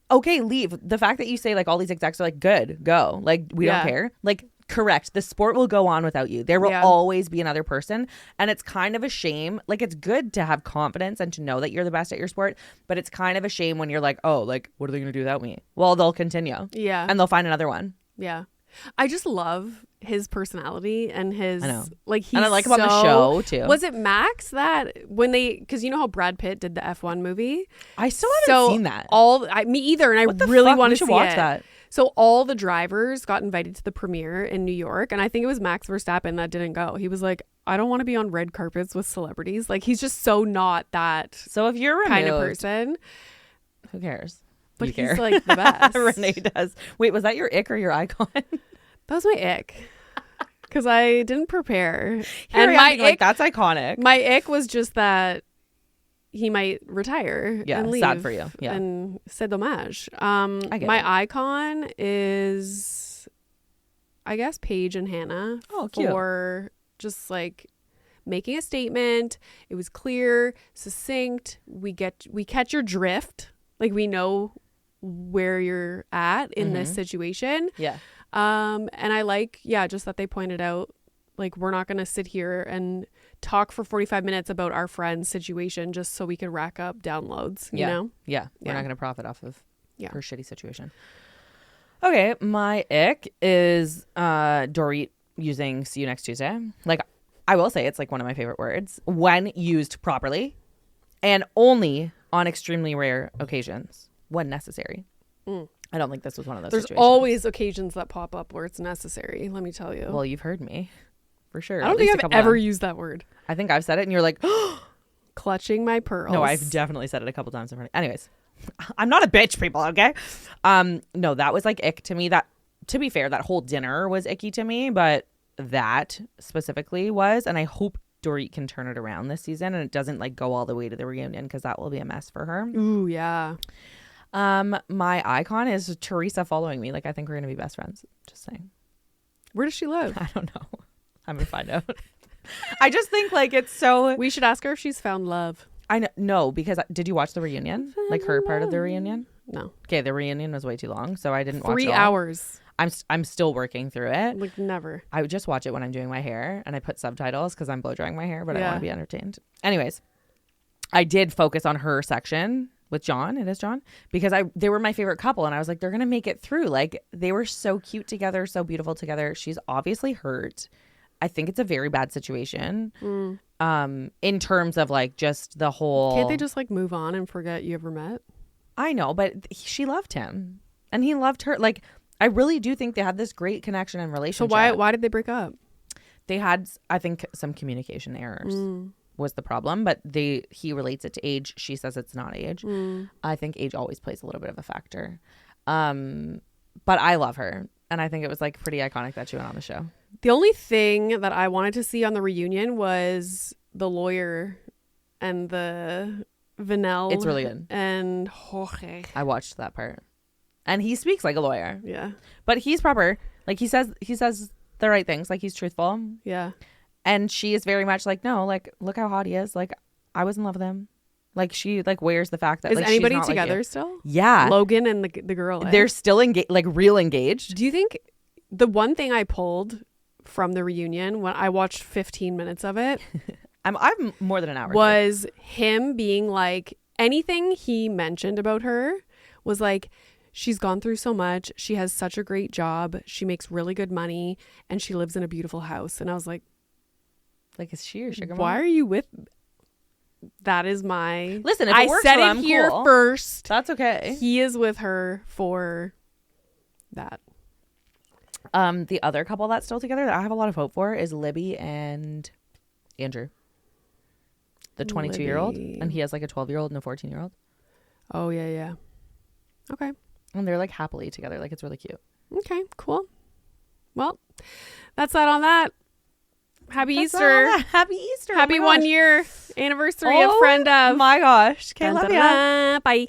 okay, leave. The fact that you say like all these execs are like, good, go. Like, we don't care. Like, correct. The sport will go on without you. There will always be another person. And it's kind of a shame. Like, it's good to have confidence and to know that you're the best at your sport. But it's kind of a shame when you're like, oh, like, what are they going to do without me? Well, they'll continue. Yeah. And they'll find another one. Yeah. I just love his personality and his, like, he's and I like him on the show too. Was it Max that when because you know how Brad Pitt did the F1 movie? I still haven't seen that. Me either. And I really want to watch that. So all the drivers got invited to the premiere in New York. And I think it was Max Verstappen that didn't go. He was like, I don't want to be on red carpets with celebrities. Like, he's just so not that so if you're kind of person. Who cares? But he's like the best. Renee does. Wait, was that your ick or your icon? That was my ick. Because I didn't prepare. And my ick, like, that's iconic. My ick was just that he might retire and leave. Sad for you. Yeah. And c'est dommage. My icon is, I guess, Paige and Hannah. Oh, cute. For just like making a statement. It was clear, succinct. We catch your drift. Like, we know where you're at in this situation. Yeah. And I like, just that they pointed out, like, we're not going to sit here and talk for 45 minutes about our friend's situation just so we can rack up downloads, you know? Yeah. We're not going to profit off of her shitty situation. Okay, my ick is Dorit using "see you next Tuesday." Like, I will say it's like one of my favorite words when used properly, and only on extremely rare occasions when necessary. I don't think this was one of those. There's situations. always occasions that pop up where it's necessary. Let me tell you. Well, you've heard me for sure. I don't think I've ever used that word. I think I've said it, and you're like, clutching my pearls. no, I've definitely said it a couple times in front of. Anyways, I'm not a bitch, people. Okay. No, that was like ick to me. That, to be fair, that whole dinner was icky to me, but that specifically was, and I hope Dorit can turn it around this season and it doesn't like go all the way to the reunion, because that will be a mess for her. Ooh, yeah. My icon is Teresa following me. Like, I think we're gonna be best friends. Just saying. Where does she live? I don't know. I'm gonna find out. I just think like it's so. We should ask her if she's found love. I know, no, because did you watch the reunion? Like her part of the reunion? No. Okay, the reunion was way too long, so I didn't watch 3 it all. hours. I'm still working through it. Like never. I would just watch it when I'm doing my hair, and I put subtitles because I'm blow drying my hair, but I Yeah. want to be entertained. Anyways, I did focus on her section with John. It is John, because they were my favorite couple, and I was like, they're gonna make it through. Like, they were so cute together, so beautiful together. She's obviously hurt. I think it's a very bad situation. In terms of like just the whole. Can't they just like move on and forget you ever met? I know, but she loved him, and he loved her. Like, I really do think they had this great connection and relationship. So why did they break up? They had, I think, some communication errors was the problem, but he relates it to age. She says it's not age. I think age always plays a little bit of a factor. But I love her, and I think it was like pretty iconic that she went on the show. The only thing that I wanted to see on the reunion was the lawyer and the Vanel. It's really good. And Jorge. I watched that part, and he speaks like a lawyer. Yeah. But he's proper. Like, he says the right things. Like, he's truthful. Yeah. And she is very much like, no, like, look how hot he is. Like, I was in love with him. Like, she like wears the fact that is like, anybody she's not together like you. still? Yeah. Logan and the girl. They're still engaged, like real engaged. Do you think the one thing I pulled from the reunion when I watched 15 minutes of it I'm more than an hour was him being like, anything he mentioned about her was like, she's gone through so much, she has such a great job, she makes really good money, and she lives in a beautiful house. And I was like, is she your sugar mom? why are you with? That is my listen, if it works said for it them, here cool. first. That's okay. He is with her for that. The other couple that's still together that I have a lot of hope for is Libby and Andrew, the 22-year-old, and he has like a 12-year-old and a 14-year-old. Oh yeah. Okay. And they're like happily together. Like, it's really cute. Okay, cool. Well, that's that on that. Happy Easter. Happy Easter. Happy 1 year anniversary of Friend of. Oh my gosh. Okay, love ya. Bye.